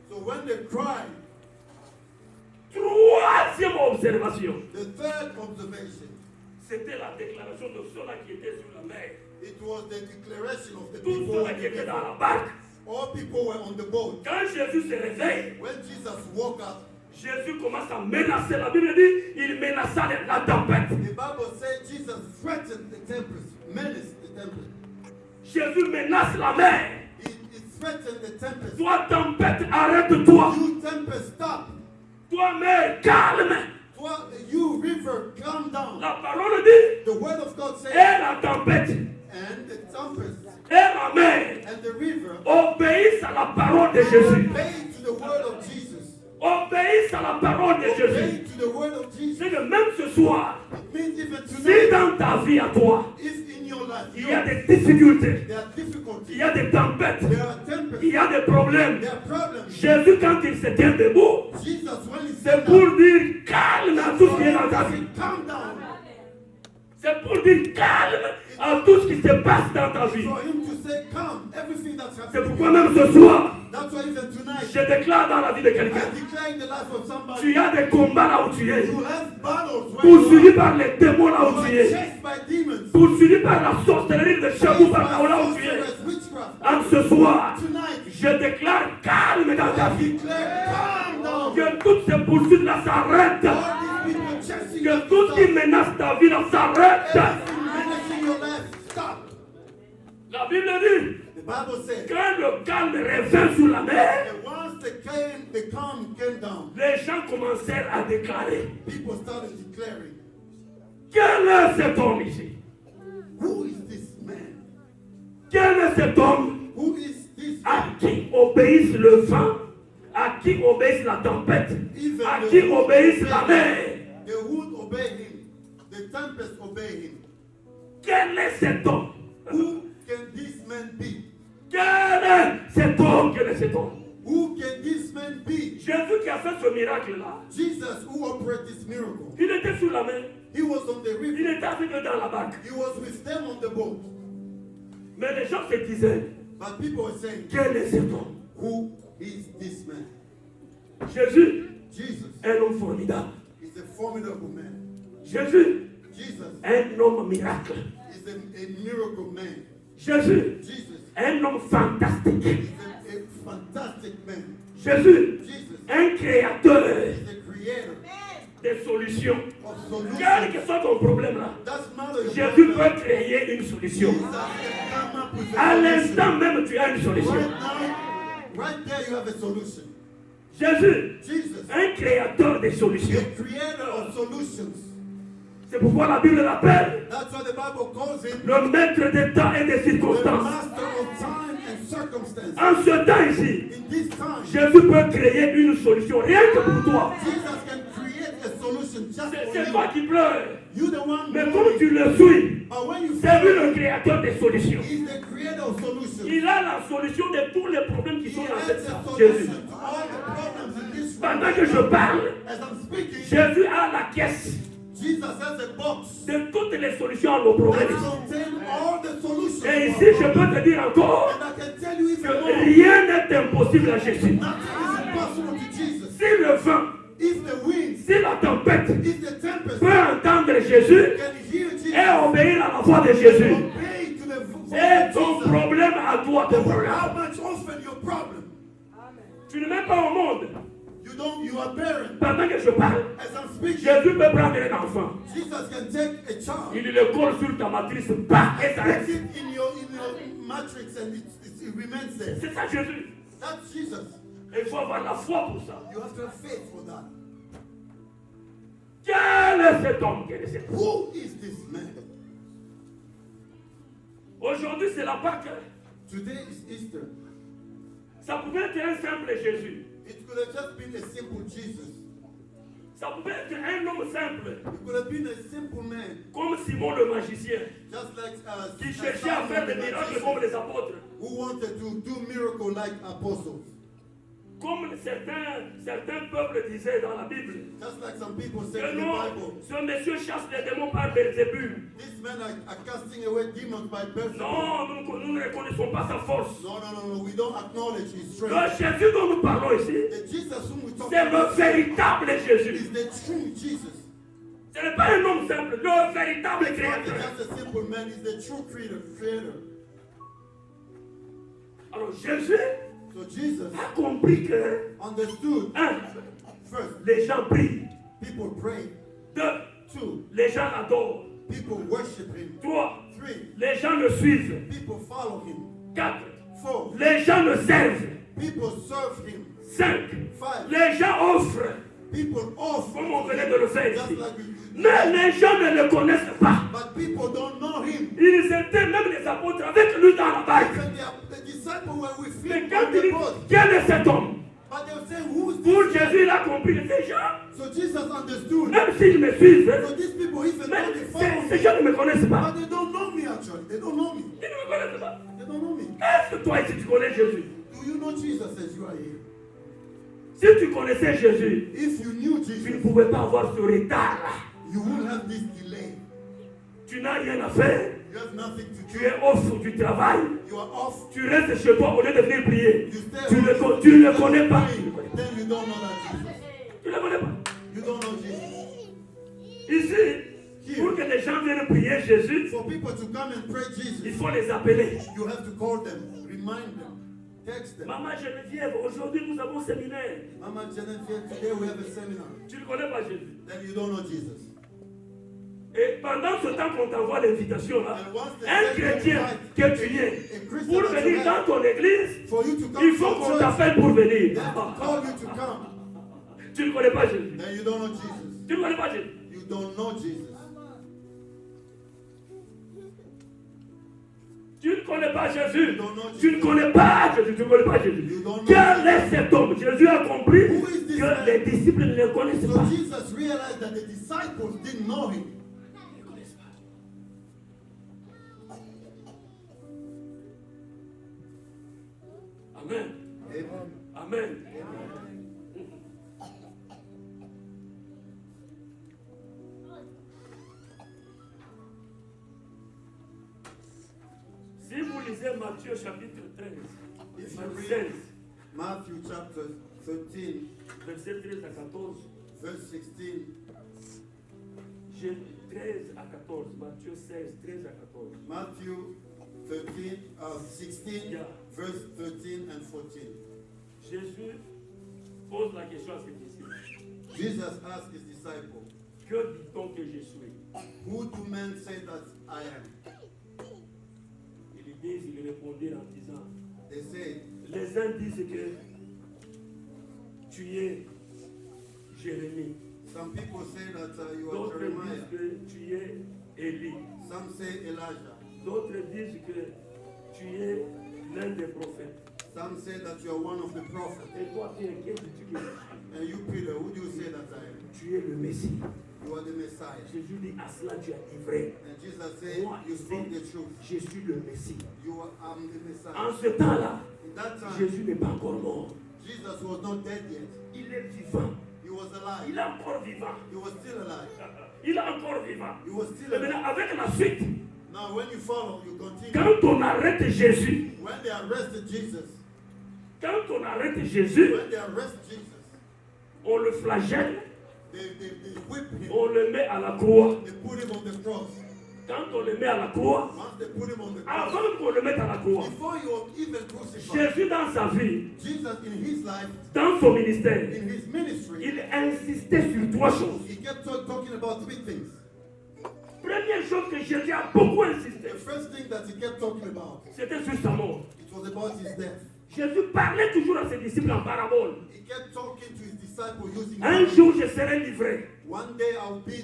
So when they cry, troisième observation, the third observation, c'était la déclaration de ceux-là qui étaient sur la mer. it was the declaration of the Tous people ceux-là on qui the étaient dans river. la barque. All people were on the boat. Quand Jésus se réveille, When Jesus woke up, Jésus commence à menacer. La Bible dit, il menaça la tempête. the Bible said Jesus threatened the tempest, menaced the tempest. Jésus menace la mer. He threatened the tempest. Toi, tempête, arrête-toi. You tempest, stop. Toi, mer, calme. You river, calm down. La parole dit, The word of God says, et la tempête, and the tempest et la mer and the river obéissent à la parole de Jésus. obey to the word of Jesus. Obéissent à la parole de Jésus. Obey to the word of Jesus. C'est que même ce soir, It means even si tonight, dans ta vie à toi, if in your life, il y a des difficultés, there are difficulties, il y a des tempêtes, there are tempests, il y a des problèmes. there are problems. Jésus, quand il se tient debout, Jesus, when he c'est said pour that, dire calme à tout ce qui est dans ta he vie. said, calm down. C'est pour dire calme à tout ce qui se passe dans ta vie. For him to say, calm, everything that's C'est happening. pourquoi même ce soir, That's why even tonight, je déclare dans la vie de I quelqu'un, declare in the life of somebody, tu as des combats là où tu es, you have battles where poursuivi you are. par les démons là You où tu are es, chased by demons. poursuivi par la sorcellerie de Chabou par là où tu es. Sorcerers, witchcraft. En ce soir, Tonight, je déclare calme dans ta I vie. declare, calm down. Que toutes ces poursuites là s'arrêtent. All these people chasing Que tout ce qui menace ta vie là s'arrête. everything menacing your life, stop. La Bible dit, The Bible says, quand le calme revint sur la mer, and once the calm came down, les gens commencèrent à déclarer, people started declaring, quel est cet homme ici? who is this man? Quel est cet homme Who is this à man? qui obéisse le vent, à qui obéisse la tempête, à qui obéisse la mer? The wood obey him. The tempest obey him. Quel est cet homme? Who can this man be? Quel est cet homme? Quel est cet homme? Who can this man be? Jésus qui a fait ce miracle-là, Jesus, who operated this miracle. il était sur la mer, He was on the il river. était avec eux dans la barque. He was with them on the boat. Mais les gens se disaient, But people were saying, quel est cet homme? who is this man? Jésus Jesus est un homme formidable. is a formidable man. Jésus Jesus est un homme miracle. is a miracle man. Jésus Jesus est un homme fantastique. is a fantastic man. Jésus Jesus est un créateur is the creator des solutions. of Quel solutions. que soit ton problème là, That's not a Jésus problem. peut créer une solution. Jesus can come up with À a l'instant solution. même, tu as une solution. Right now, right there you have a solution. Jésus Jesus, est un créateur des solutions. the creator of solutions. C'est pourquoi la Bible l'appelle That's why the Bible calls him le maître des temps et des the circonstances. master of time and circumstances. En ce temps ici, In this time, Jésus peut créer une solution, rien que pour toi. Jesus can create a solution just C'est for toi you. qui pleures. You the one Mais who comme tu le suis, but when you c'est lui follow, le créateur des solutions. he's the creator of solutions. Il a la solution de tous les problèmes qui He sont dans has cette the salle. Jésus. solution to all the problems in this Pendant world. que je parle, As I'm speaking, Jésus a la caisse Jesus has a box de toutes les solutions à nos problèmes. that contains all the solutions. Et to ici, our je problems. peux te dire encore And I can tell you que even more. rien n'est impossible à Jésus. Nothing is impossible to Jesus. Si le vent, If the wind, si la tempête if the tempest peut entendre Jésus can hear Jesus, et obéir à la voix de Jésus, obey to the voice et of ton Jesus, problème à toi, ton problème. how much often your problem? Tu ne mets pas au monde. You are barren. Pendant que je parle, As I'm speaking, Jésus peut prendre un enfant. Jesus can take a child, Il le colle sur ta matrice, bah, et ça put reste. it in your matrix, and it remains there. C'est ça Jésus. That's Jesus. Et il faut avoir la foi pour ça. You have to have faith for that. Quel est cet homme? Quel est cet homme? Who is this man? Aujourd'hui, c'est la Pâque. Today is Easter. Ça pouvait être un simple Jésus. It could have just been a simple Jesus. Ça pouvait être un homme simple, It could have been a simple man, comme Simon le magicien, just like qui cherchait à faire des miracles comme les apôtres. who wanted to do miracle like apostles. Comme certains peuples disaient dans la Bible. Just like some people say Que in the non, Bible, ce monsieur chasse les démons par Belzébul. these men are casting away demons by Beelzebub. Non, nous ne reconnaissons pas sa force. No, we don't acknowledge his Le strength. Jésus dont nous parlons ici, The Jesus whom we talk c'est le about véritable Jésus. is the true Jesus. Ce n'est pas un homme simple, le véritable It's not créateur. just a simple man, he's the true creator. Alors Jésus So Jesus a compris que, understood, un, first, les gens prient. people pray. Deux, 2, les gens l'adorent. people worship him. Trois, 3, les gens le suivent. people follow him. Quatre, 4, les gens le servent. people serve him. Cinq, 5, les gens offrent. people offer. Comme on venait de le faire Just ici. like we Mais les gens ne le connaissent pas. But people don't know him. Ils étaient même les apôtres avec lui dans la barque. Even the disciples were with Mais him quand on il the dit, boat. quel est cet homme? But they were saying, who's Pour this? Jésus, il a compris. Ces gens, So Jesus understood. même s'ils me suivent, So these people, even mais though they follow ces me, gens ne me connaissent pas. but they don't know me at Actually, they don't know me. Ils ne me connaissent pas. They don't know me. Est-ce que toi ici tu connais Jésus? Do you know Jesus as you are here? Si tu connaissais Jésus, If you knew tu ne Jesus, pouvais pas avoir ce retard là. you wouldn't have this delay. Tu n'as rien à faire. You have nothing to Tu do. es off du travail. You are off. Tu restes chez toi au lieu de venir prier. You stay Tu home. ne le connais pas. Then you don't know that Jesus. Tu ne le connais pas. You don't know Jesus. Ici, pour que les gens viennent prier Jésus, For people to come and pray il Jesus, faut les appeler. you have to call them, remind them, text them. Maman Geneviève, aujourd'hui nous avons un séminaire. Mama Genevieve, today we have a seminar. Tu ne connais pas Jésus. Then you don't know Jesus. Et pendant ce temps qu'on t'envoie l'invitation là, And once they un send you chrétien invite, que tu es, a Christian pour that you venir dans have, ton église, for you to come il to faut qu'on church, t'appelle pour venir. they have to call you to come. Tu ne connais pas Jésus. Then you don't know Jesus. Tu ne connais pas Jésus. You don't know Jesus. Tu ne connais pas Jésus. don't know Tu ne connais pas Jésus. Tu ne connais pas Jésus. You don't know Quel est cet homme? Jésus a compris Who is this que man? les disciples ne le connaissent So pas. Jesus realized that the disciples didn't know him. Ils ne le connaissent pas. Amen. Amen. Amen. Si vous lisez Matthieu chapitre 13, If you verset read 16, Matthew chapter 13, verset 13 à 14, verse 16, 13 à 14, Matthieu 16, 13 à 14. Matthew 13, 16, Yeah. verse 13 and 14. Jésus pose la question à ses disciples. Jesus asked his disciples, Que dit-on que je suis? who do men say that I am? Ils répondirent en disant, They say, les uns disent que tu es Jérémie. some people say that you are D'autres Jeremiah. disent que tu es Élie. Some say Elijah. D'autres disent que tu es l'un des prophètes. Some say that you are one of the prophets. Et toi, tu es qui dis-tu que je suis? And you, Peter, who do you say that I am? Tu es le Messie. You are the Messiah. Jésus dit à cela, tu as dit vrai. And Jesus said, Moi, you spoke the truth. je suis le Messie. You are I'm the Messiah. En ce temps-là, In that time, Jésus n'est pas encore mort. Jesus was not dead yet. Il est vivant. He was Il alive. est encore vivant. He was still alive. Il est encore vivant. He was still Et maintenant, alive. avec la suite, Now, when you follow, you continue. quand on arrête Jésus, When they arrested Jesus, quand on arrête Jésus, when they arrest Jesus, on le flagelle, they whip him. on le met à la croix. They put him on the cross. Quand on le met à la croix, Once they put him on the cross, avant qu'on le mette à la croix, before you were even crucified, Jésus dans sa vie, Jesus in his life, dans son ministère, in his ministry, il insistait sur trois choses. he kept talking about three things. Première chose que Jésus a beaucoup insisté, The first thing that he kept talking about, c'était sur sa mort. it was about his death. Jésus parlait toujours à ses disciples en parabole. He kept talking to his disciples using Un jour, je serai livré. one day I'll be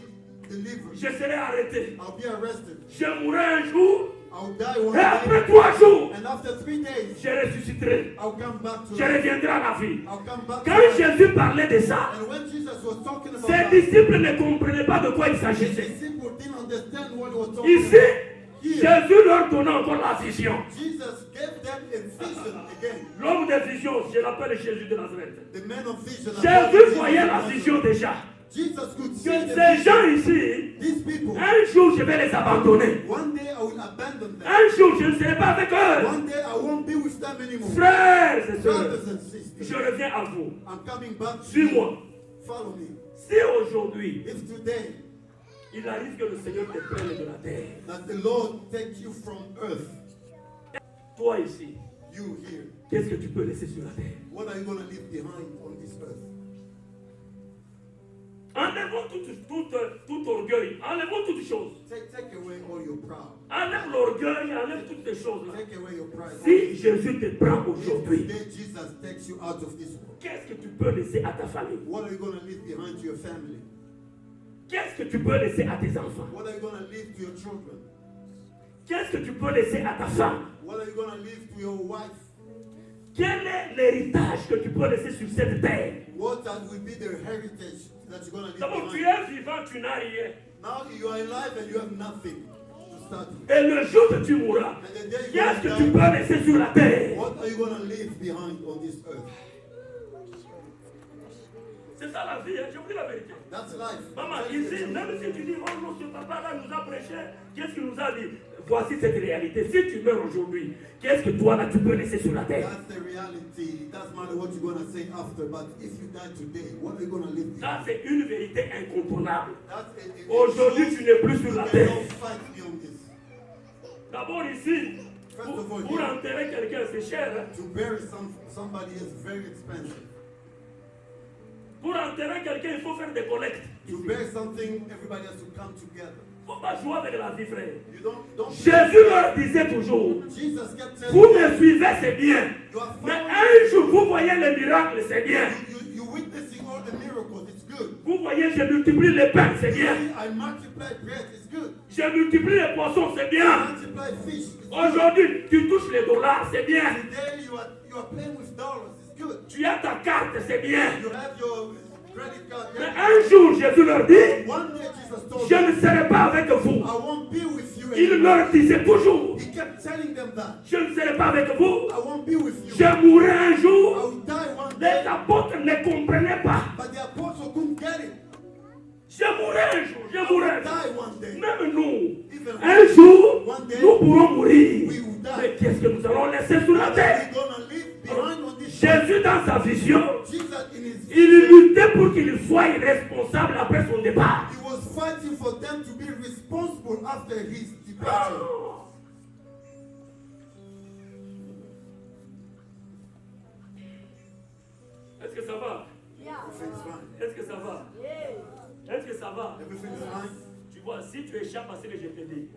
delivered. Je serai arrêté. I'll be arrested. Je mourrai un jour. I'll die one Et après day. 3 jours, And after 3 days, je ressusciterai. I'll come back to Je life. reviendrai à la vie. I'll come back to Quand life. Jésus parlait de ça, And when Jesus was talking about ses that, disciples ne comprenaient pas de quoi il his s'agissait. disciples didn't understand what he was talking Ici, about. Jésus leur donnait encore la vision. Jesus gave them a vision again. L'homme des visions, je l'appelle Jésus de Nazareth. The man of vision. Jésus voyait la vision déjà. Jesus could see Que the ces vision. gens ici, These people, un jour je vais les abandonner. one day I will abandon them. Un jour je ne serai pas avec eux. One day I won't be with them anymore. Frères et sœurs, Brothers and sisters, je reviens à vous. I'm coming back to Suis-moi. you. Follow me. Si aujourd'hui, If today il arrive que le Seigneur te prenne de la terre, that the Lord takes you from earth, toi ici, you here, qu'est-ce que tu peux laisser sur la terre? what are you going to leave behind on this earth? Enlevons tout orgueil, enlevons toutes choses. Take away all your pride. Enlève l'orgueil, enlève toutes ces choses-là. Take away your pride. Si Jésus te prend If aujourd'hui, today Jesus takes you out of this world, qu'est-ce que tu peux laisser à ta famille? what are you going to leave behind to your family? Qu'est-ce que tu peux laisser à tes enfants? What are you going to leave to your children? Qu'est-ce que tu peux laisser à ta femme? What are you going to leave to your wife? Quel est l'héritage que tu peux laisser sur cette terre? What will be the heritage that you're going to leave D'abord, tu behind? es vivant, tu n'as rien. Now you are alive and you have nothing to start with. Et le jour que tu mourras, And the day you qu'est-ce que go tu down, peux laisser sur la terre? what are you going to leave behind on this earth? C'est ça la vie, hein? Je vous dis la vérité. That's life. Maman, ici, même si tu dis, oh non, ce papa-là nous a prêché, qu'est-ce qu'il nous a dit? Voici cette réalité. Si tu meurs aujourd'hui, qu'est-ce que toi, là, tu peux laisser sur la terre? That's the reality. It doesn't matter what you're going to say after, but if you die today, what are you going to leave Ça, behind? c'est une vérité incontournable. That's Aujourd'hui, tu n'es plus sur la You terre. cannot fight me on this. D'abord, ici, pour enterrer quelqu'un, c'est cher. Hein? To bury somebody is very expensive. Pour enterrer quelqu'un, il faut faire des collectes. To bury something, everybody has to come together. Il ne faut pas jouer avec la vie, frère. You don't Jésus leur disait toujours, Jesus kept telling vous them, me suivez, c'est bien. you are Mais following un jour, vous voyez les miracles, c'est bien. you witnessing all the miracles, it's good. Vous voyez, je multiplie les pains, c'est bien. I multiply bread, it's good. Je multiplie les poissons, c'est bien. I multiply fish, it's good. Aujourd'hui, tu touches les dollars, c'est bien. Today you are playing with dollars, it's good. Tu as ta carte, c'est bien. You have your credit card. Mais un jour, Jésus leur dit, One day Jesus told je them, ne serai pas avec vous. I won't be with you Il anymore. leur disait toujours, He kept telling them that. je ne serai pas avec vous. I won't be with you. Je mourrai un I jour. will die one Les day. apôtres ne comprenaient pas. But the apostle couldn't get it. Je mourrai un jour, je I mourrai will un jour. die one day. Même nous, Even un jour, one day, nous pourrons mourir. we will die. Mais qu'est-ce que nous allons laisser sur la What are terre? we gonna leave behind on this Jésus, dans sa vision, Jesus in his il luttait pour qu'il soit responsable après son départ. he was fighting for them to be responsible after his departure. Oh. Est-ce que ça va? Everything's fine. Est-ce que ça va? Est-ce que ça va? Everything's fine. Tu vois, si tu échappes à ce que je te dis,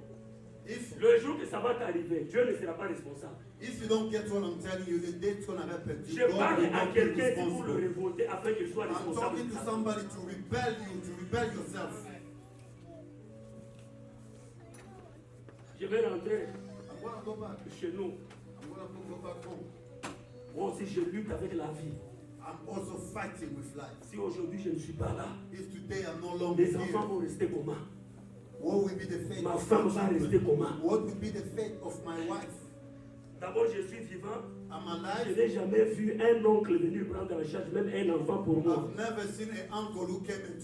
If le jour que ça va t'arriver, Dieu ne sera pas responsable. you don't get what I'm telling you, the day it's gonna happen. Je God parle will à not be quelqu'un qui vous le responsible. révolter afin qu'il soit I'm responsable. talking to somebody to rebel yourself. Je vais rentrer I'm gonna go back. chez nous. I'm gonna go back home. Moi aussi, je lutte avec la vie. I'm also fighting with life. Si aujourd'hui je ne suis pas là, If today I'm no longer les enfants here, vont rester comment? what will be the fate Ma of femme my va rester children? comment? What will be the fate of my wife? D'abord, je suis vivant. I'm Je alive. n'ai jamais vu un oncle venir prendre en charge même un enfant pour moi. I've never seen an uncle who came and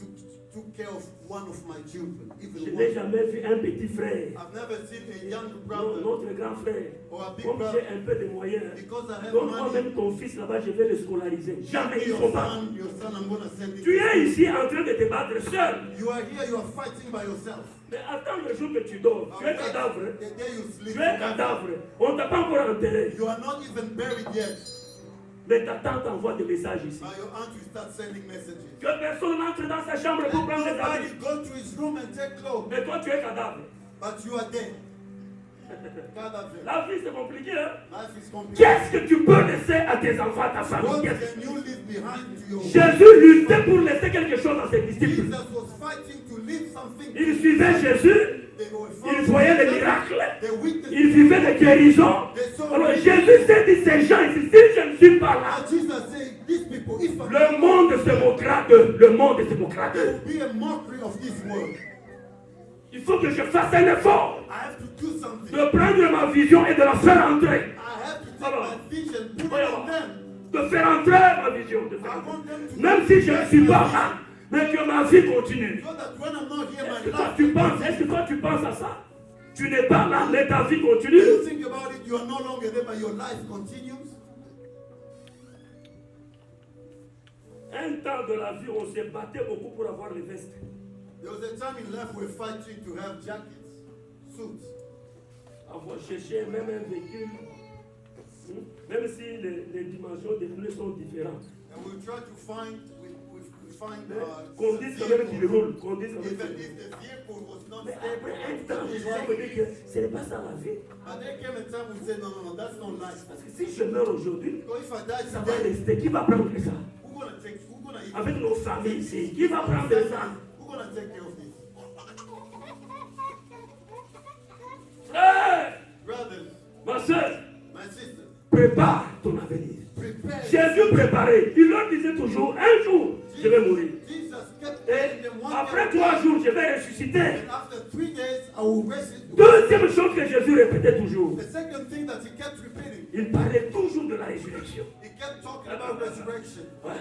took care of one of my children, Je even n'ai one. jamais vu un petit frère. I've never seen a young Non, brother notre grand frère. or a big Comme brother. j'ai un peu de moyens, Because I have donne-moi money. même ton fils là-bas, je vais le scolariser. Jamais ils ne Your font pas. son, I'm gonna send it. Tu es ici en train de te battre seul. You are here, you are fighting by yourself. Mais attends le jour que tu dors. Tu es cadavre. The day you sleep, Tu es cadavre. On ne t'a pas encore enterré. you are not even buried yet. Mais ta tante envoie des messages ici. But your aunt will start sending messages. Que personne n'entre dans sa chambre pour prendre des Nobody habits. go to his room and take clothes. Mais toi, tu es cadavre. But you are dead. Cadaver. La vie, c'est compliqué. Hein? Life is complicated. Qu'est-ce que tu peux laisser à tes enfants, à ta What famille? can you leave behind to your Jésus luttait pour laisser quelque chose à ses disciples. Jesus was fighting to leave something. Il suivait Jésus. They were Il voyait les miracles. They witnessed. Il vivait des guérisons. Alors Jésus s'est dit, ces gens ici, si je ne suis pas là, And Jesus said, these people, if I'm le monde se moquera d'eux. Le monde se moquera there d'eux. will be a mockery of this world. Il faut que je fasse un effort I have to do something. de prendre ma vision et de la faire entrer. I have to take Alors, my vision, put it voyons, on them. de faire entrer ma vision. De faire I entrer. want them to Même si je ne suis pas là, mais que ma vie continue. so that when I'm not here, Est-ce my que toi life. tu penses, est-ce que toi tu penses à ça? Tu n'es pas là, mais ta vie You continue. think about it, you are no longer there, but your life continues. Un temps de la vie, on se battait beaucoup pour avoir les vestes. There was a time in life we were fighting to have jackets, suits. Avoir cherché même un véhicule, même si les dimensions des pneus sont différentes. And we try to find, we find Qu'on dise quand même qu'il roule, qu'on dise quand même even qu'il roule. if the vehicle was not Mais stable, après un temps, it les was gens me right. disent que ce n'est pas ça la vie. But there came a time we said, no, that's not life. Parce que si je meurs aujourd'hui, So if I die ça va today, rester. Qui va prendre ça? who's gonna eat? Avec nos familles ici, qui va prendre ça? Who's gonna take care of this? Frère, Brothers, ma soeur, my sister, prépare ton avenir. prepare. Jésus préparait. Il leur disait toujours, un jour, je vais mourir. Jesus kept Et après 3 jours, je vais ressusciter. And after 3 days, I will raise it. Deuxième chose que Jésus répétait toujours. The second thing that he kept repeating, Il parlait toujours de la résurrection. he kept talking about resurrection. Ouais.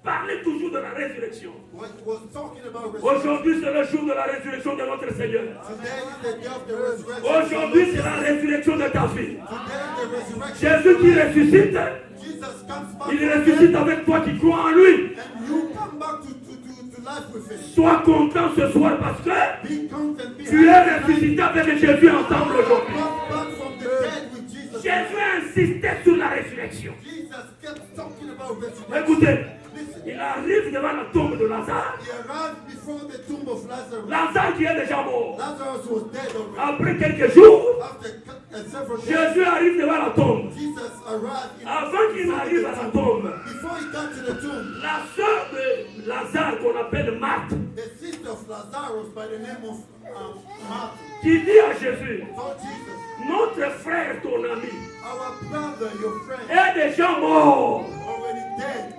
Parlait toujours de la résurrection. What was talking about resurrection. Aujourd'hui, c'est le jour de la résurrection de notre Seigneur. Today is the day of the resurrection. Aujourd'hui, c'est la résurrection de ta fille. Today is the resurrection. Jésus qui ressuscite, Jesus comes back il from ressuscite death, avec toi qui crois en lui. and you come back to life with him. Sois content ce soir parce que Be content, be tu es happy. ressuscité avec Jésus ensemble aujourd'hui. Come back from the dead with Jesus. Jésus insistait sur la résurrection. Jesus kept talking about resurrection. Écoutez, Listen, il arrive devant la tombe de Lazare. he arrived before the tomb of Lazarus. Lazare qui est déjà mort. Lazarus was dead already. Après quelques jours, After several days, Jésus arrive devant la tombe. Jesus arrived in Avant qu'il n'arrive à la tombe, before he got to the tomb. la sœur de Lazare qu'on appelle Marthe, The sister of Lazarus by the name of Martha qui dit à Jésus, told Jesus, notre frère, ton ami, our brother, your friend, est déjà mort. already dead.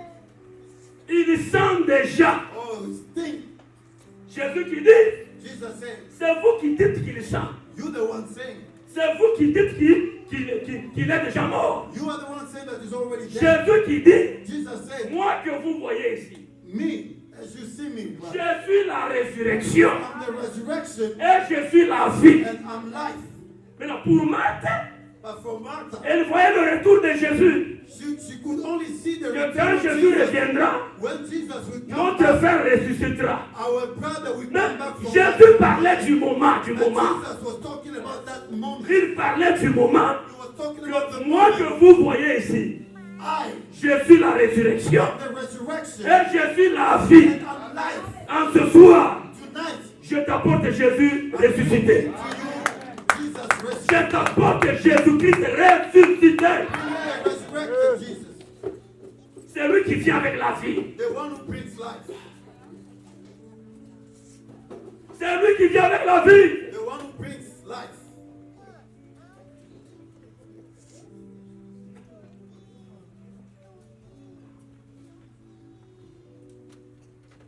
Il sent déjà. Oh, he stink. Jésus qui dit, Jesus said, c'est vous qui dites qu'il sent. you the one saying. C'est vous qui dites qu'il est déjà mort. You are the one saying that he's already dead. Jésus qui dit, Jesus said, moi que vous voyez ici, me, as you see me, right? je suis la résurrection I'm the resurrection et je suis la vie. and I'm life. Maintenant, pour Marthe, But for Martha, elle voyait le retour de Jésus. she could only see the Que return quand of Jésus Jesus. reviendra, When Jesus will come notre back, frère ressuscitera. our brother will Mais come back from Jésus parlait du moment, And Jesus was talking about that moment. Il parlait du moment He was talking about the que moi que moment. vous voyez ici, I je suis la résurrection am the resurrection et je suis la vie. and I'm life. En ce soir, Tonight, je t'apporte Jésus ressuscité. to you, Jesus resurrected. Je t'apporte Jésus-Christ ressuscité. Resurrected Jesus. C'est lui qui vient avec la vie. The one who brings life. C'est lui qui vient avec la vie. The one who brings life.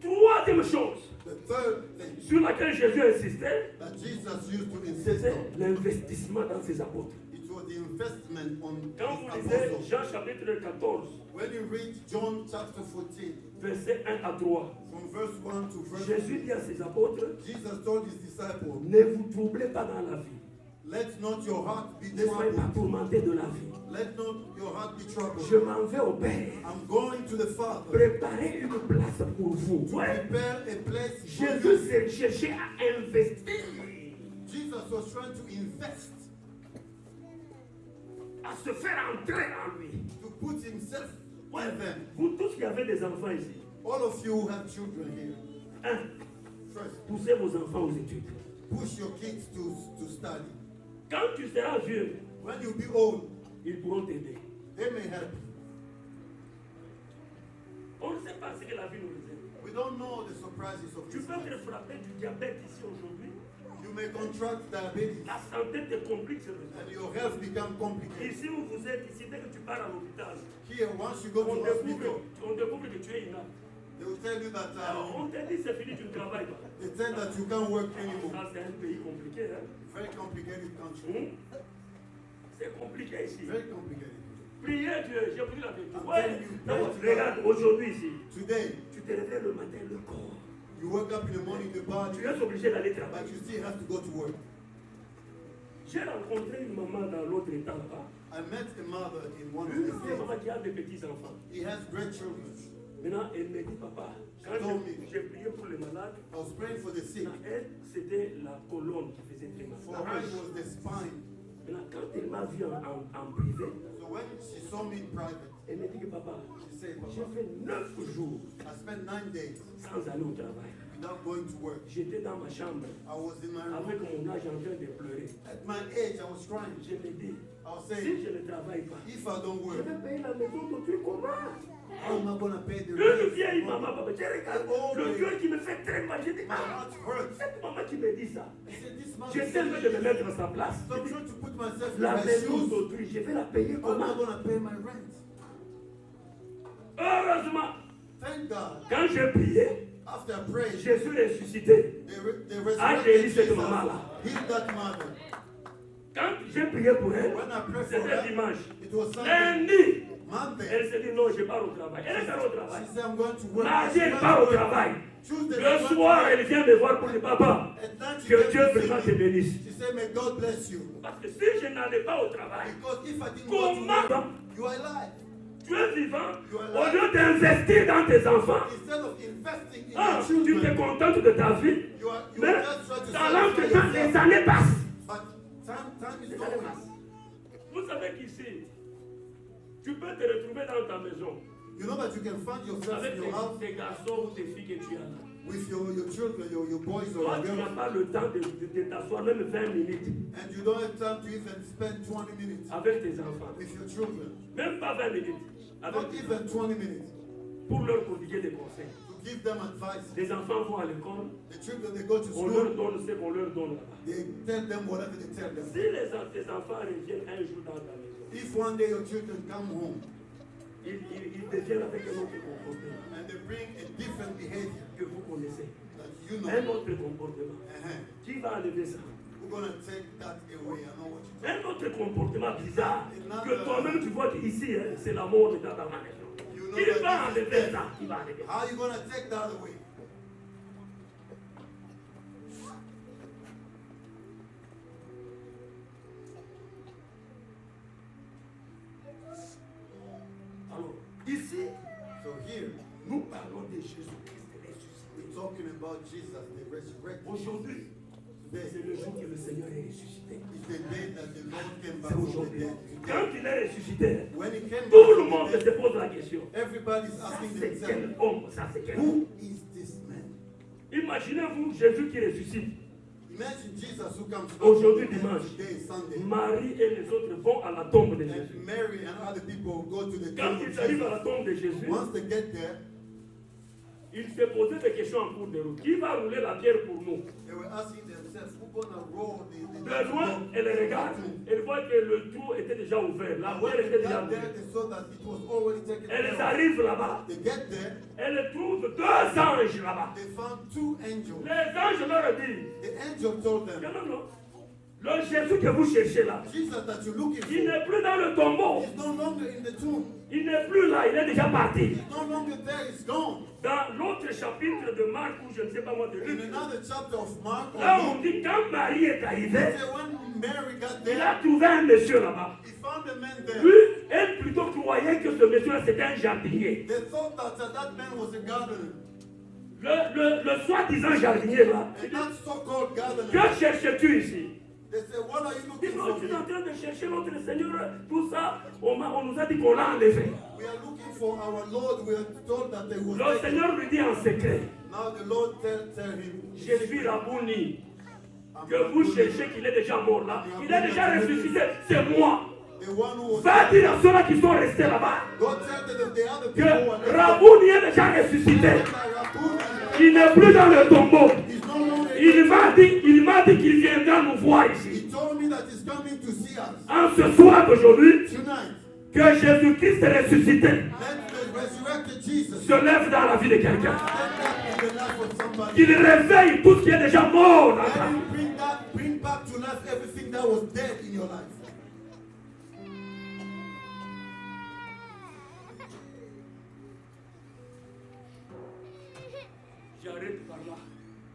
Troisième chose The third thing sur laquelle Jésus insistait, that Jesus used to insist c'était on, l'investissement dans ses apôtres. it was the investment on Quand vous his lisez apostles. Jean chapitre 14, When you read John chapter 14, versets 1 à 3, from verse 1 to verse Jésus 3, dit à ses apôtres, Jesus told his disciples, ne vous troublez pas dans la vie. let not your heart be Ne soyez pas troubled. tourmentés de la vie. Let not your heart be Je troubled. m'en vais au Père. I'm going to the Father Préparez une place pour vous. to Ouais. prepare a place for Jésus you. s'est cherché à investir, Jesus was trying to invest, à se faire entrer en lui. to put himself Ouais. in them. Vous tous qui avez des enfants ici, All of you who have children here, first, poussez vos enfants aux études. push your kids to study. Quand tu seras vieux, When you be old, ils pourront t'aider. they may help you. On ne sait pas ce que la vie nous réserve. We don't know the surprises of Tu this peux te life. frapper du diabète ici aujourd'hui. You may contract diabetes La santé te complique ce and your health become complicated. Ici où vous êtes, ici, dès que tu pars à l'hôpital, Here, once you go on to hospital, découvre que tu es inapte. they will tell you that Alors, on te dit c'est fini, tu ne travailles pas. they tell that you can't work anymore. Ça, c'est un pays compliqué. Hein? Very complicated country. C'est compliqué ici. Very complicated. Priez Dieu, j'ai pris la vérité. I'm Ouais. telling you, D'abord, pray to regarde, aujourd'hui ici, Today, tu te réveilles le matin, le corps. you wake up in the morning, the body, Tu es obligé d'aller but travailler. you still have to go to work. J'ai rencontré une maman dans l'autre état là-bas. I met a mother in one of Une the vieille maman states. qui a des petits-enfants. He has great children. Maintenant, elle me dit, papa, quand j'ai prié pour les malades, I was praying for the sick. elle, c'était la colonne qui faisait très mal. For her, it was the spine. Maintenant, quand elle m'a vu en privé, So when she saw me in private, elle me dit que papa, she said, j'ai Papa, fait 9 jours I spent 9 days sans aller au travail. without going to work. J'étais dans ma chambre I was in my avec room. mon âge en train de pleurer. At my age, I was crying. Je me dis, I was si saying, je ne travaille pas, if I don't je work, vais payer la maison de truc comment? how am I going to pay the Une vieille rent? maman, papa, je regarde le cœur qui me fait très mal. Je dis, My ah, heart hurts. cette maman qui me dit ça, I said, this man j'essaie de me mettre à sa place. So I'm trying to put myself in La my maison shoes. d'autrui, je vais la payer How am I comment? going to pay my rent? Heureusement, Thank God. quand j'ai prié, After praying, Jésus ressuscité. they Ah, resurrected j'ai dit cette Jesus. maman-là. Healed that mother. Quand j'ai prié pour elle, When I prayed for c'était her, dimanche. it was Sunday. Lundi, Monday, elle s'est dit non, je pars au travail. Elle est allée au travail. she said, I'm going to work. Mardi, elle part au travail. Tuesday, Le soir, elle vient me voir pour le papa. At night, she Que came Dieu to see vraiment te me. bénisse. She said, may God bless you. Parce que si je n'allais pas au travail, Because if I didn't go to comment work, you are alive. tu es vivant, au lieu d'investir dans tes enfants, Instead of investing in ah, your tu te children, contentes de ta vie, you are mais just trying to dans satisfy l'entretemps, les yourself. années passent. But time is Les going. années passent. Vous savez qu'ici, tu peux te retrouver dans ta maison You know that you can find yourself avec in your house tes garçons ou tes filles que tu as là. with your children, your boys or Toi, your tu n'as girls, pas le temps de t'asseoir même 20 minutes and you don't have time to even spend 20 minutes avec tes enfants. with your children. Même pas 20 minutes. Not Avec, even 20 minutes pour leur prodiguer des conseils. to give them advice. Les enfants vont à l'école, The children, they go to on leur school, donne ce qu'on leur donne là-bas. they tell them whatever they tell them. Si tes enfants reviennent un jour dans ta maison, If one day your children come home ils deviennent avec un autre comportement and they bring a different behavior que vous connaissez. that you know, Un autre comportement. Qui va enlever ça? we're going to take that away. I know what you Un autre comportement bizarre que toi-même tu vois qu'ici, hein, c'est la mort dans ta maison. Qui va enlever ça? Qui va enlever ça? How are you going to take that away? Alors, ici, So here, nous parlons de Jésus-Christ ressuscité. we're talking about Jesus, the resurrected. Aujourd'hui, c'est le jour que le Seigneur est ressuscité. It's the day that the Lord came back C'est from the aujourd'hui. dead. Quand il est ressuscité, When he came tout back le from monde the se dead, pose la question. everybody's Ça, asking c'est themselves, quel homme? Ça, c'est quel homme? who is this man? Imaginez-vous Jésus qui ressuscite. Imagine Jesus who comes back Aujourd'hui, from the dead dimanche, today, Sunday. Marie et les autres vont à la tombe de And Jésus. Mary and other people go to the Quand tomb of ils arrivent à Jesus. la tombe de Jésus, Once they get there, ils se posaient des questions en cours de route. Qui va rouler la pierre pour nous? they were asking themselves, who's going to roll the De loin, elle regarde, elle voit que le trou était déjà ouvert. La And when pierre they était déjà got there, ouverte. they saw that it was already taken Elles care of. arrivent là-bas. They get there, Elles trouvent deux anges là-bas. they found two angels. Les anges leur disent, The angel told them, non, non, non. Le Jésus que vous cherchez là, Jesus that you're looking il for n'est plus dans le tombeau. is no longer in the tomb. Il n'est plus là, il est déjà parti. He's no longer there, he's gone. Dans l'autre chapitre de Marc, ou je ne sais pas moi de In Luc, another chapter of Mark, là on dit quand Marie est they arrivée, say when Mary got il there, a trouvé un monsieur là-bas. he found a man there. Lui, elle plutôt croyait que ce monsieur-là c'était un jardinier. They thought that that man was a gardener. Le soi-disant jardinier là, And that so-called gardener, que cherches-tu ici? they said, what are you Il dit looking non, for tu es en here? train de chercher notre Seigneur, tout ça, on nous a dit qu'on l'a enlevé. We are looking for our Lord. We are told that they will Le take him. Seigneur lui dit en secret, Now the Lord tell him, je suis Rabouni, que vous cherchez qu'il est déjà mort là. Il est déjà ressuscité, c'est moi. the one who was Va dire à ceux-là qui sont restés là-bas God tell the other que people who are left Rabouni est déjà ressuscité. that Rabboni Il n'est plus dans le tombeau. is no longer. Il m'a dit qu'il viendra nous voir ici. He told me that he's coming to see us En ce soir d'aujourd'hui, tonight. que Jésus-Christ est ressuscité Let the resurrected Jesus se lève dans la vie de quelqu'un. let that in the life of somebody. Qu'il réveille tout ce qui est déjà mort dans Let ta vie. him bring back to life everything that was dead in your life. J'arrête par là.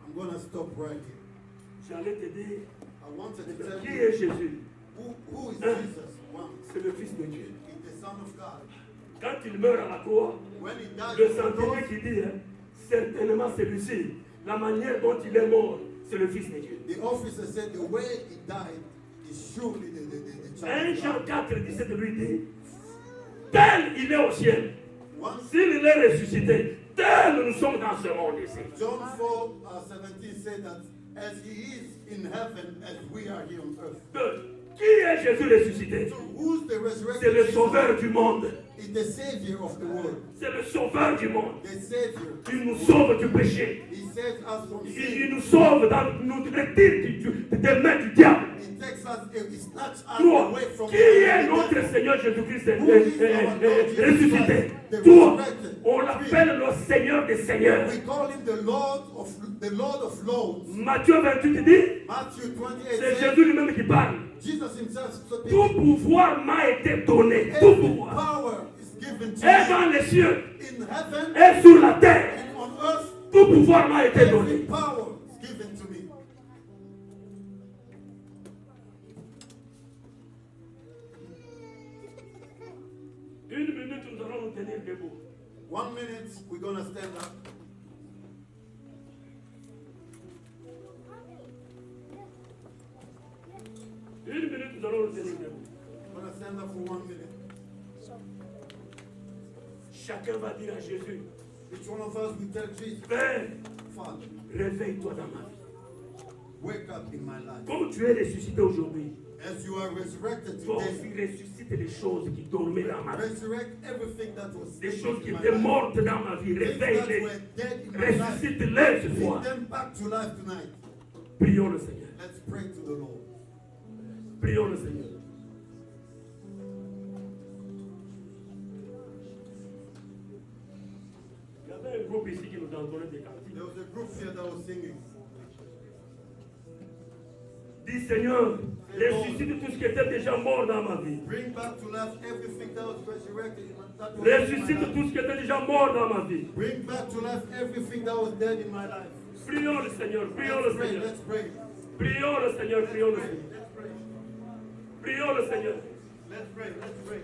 I'm gonna stop right here. J'allais te dire, I wanted to tell qui you est Jésus? who is Jesus. One, C'est le Fils de Dieu. he's the Son of God. Quand il meurt à la croix, When he died, le on the centenier cross, qui dit, hein, certainement celui-ci, la manière dont il est mort, c'est le Fils de Dieu. the officer said the way he died is surely the 1 child Jean of God. 4, 17 lui dit, tel il est au ciel, Once s'il est ressuscité, tel nous sommes dans ce monde ici. John 4, 17 said that as he is in heaven, as we are here on earth. Deux, qui est Jésus ressuscité? So who's the C'est resurrected le Jesus? sauveur du monde. is the savior of the world. C'est le sauveur du monde. The savior. Il nous sauve du péché. He saves us from Il sin. nous sauve nous retire des mains du diable. He takes us, he snatches us Toi, away from qui est notre Seigneur Jésus-Christ ressuscité? Toi, on l'appelle le Seigneur des Seigneurs. We call him the Lord of Lords. Matthieu 28 dit, Matthew 28 c'est says, Jésus lui-même qui parle. Jesus himself said, Tout pouvoir m'a été donné. Tout every pouvoir. power is given to Et me dans les cieux, in heaven et sur la terre, and on earth. tout pouvoir m'a été Every donné. power is given to me. Une minute, nous allons nous tenir debout. 1 minute, we're going to stand up. Une minute, nous allons nous tenir debout. We're going to stand up for 1 minute. Chacun va dire à Jésus, Each one of us will tell Jesus, Père, Father, réveille-toi dans ma vie. wake up in my life. Comme tu es ressuscité aujourd'hui, As you are resurrected toi aussi today, ressuscite les choses qui dormaient dans ma vie. resurrect everything that was Les sleeping choses qui in my étaient life. mortes dans ma vie, Things that réveille-les. were dead in my life, Ressuscite-les ce bring soir. them back to life tonight. Prions le Seigneur. Let's pray to the Lord. Prions le Seigneur. Il y avait un groupe ici qui nous entendait des cantiques. There was a group here that was singing. Dis Seigneur, ressuscite tout ce qui était déjà mort dans ma vie. Bring back to life everything that was resurrected in my, that was dead in my Ressuscite life. tout ce qui était déjà mort dans ma vie. Bring back to life everything that was dead in my life. Prions le Seigneur, prions le Let's pray, Seigneur. let's pray. Prions le Seigneur, prions le Seigneur. Let's pray. Prions le Seigneur. Let's pray, let's pray.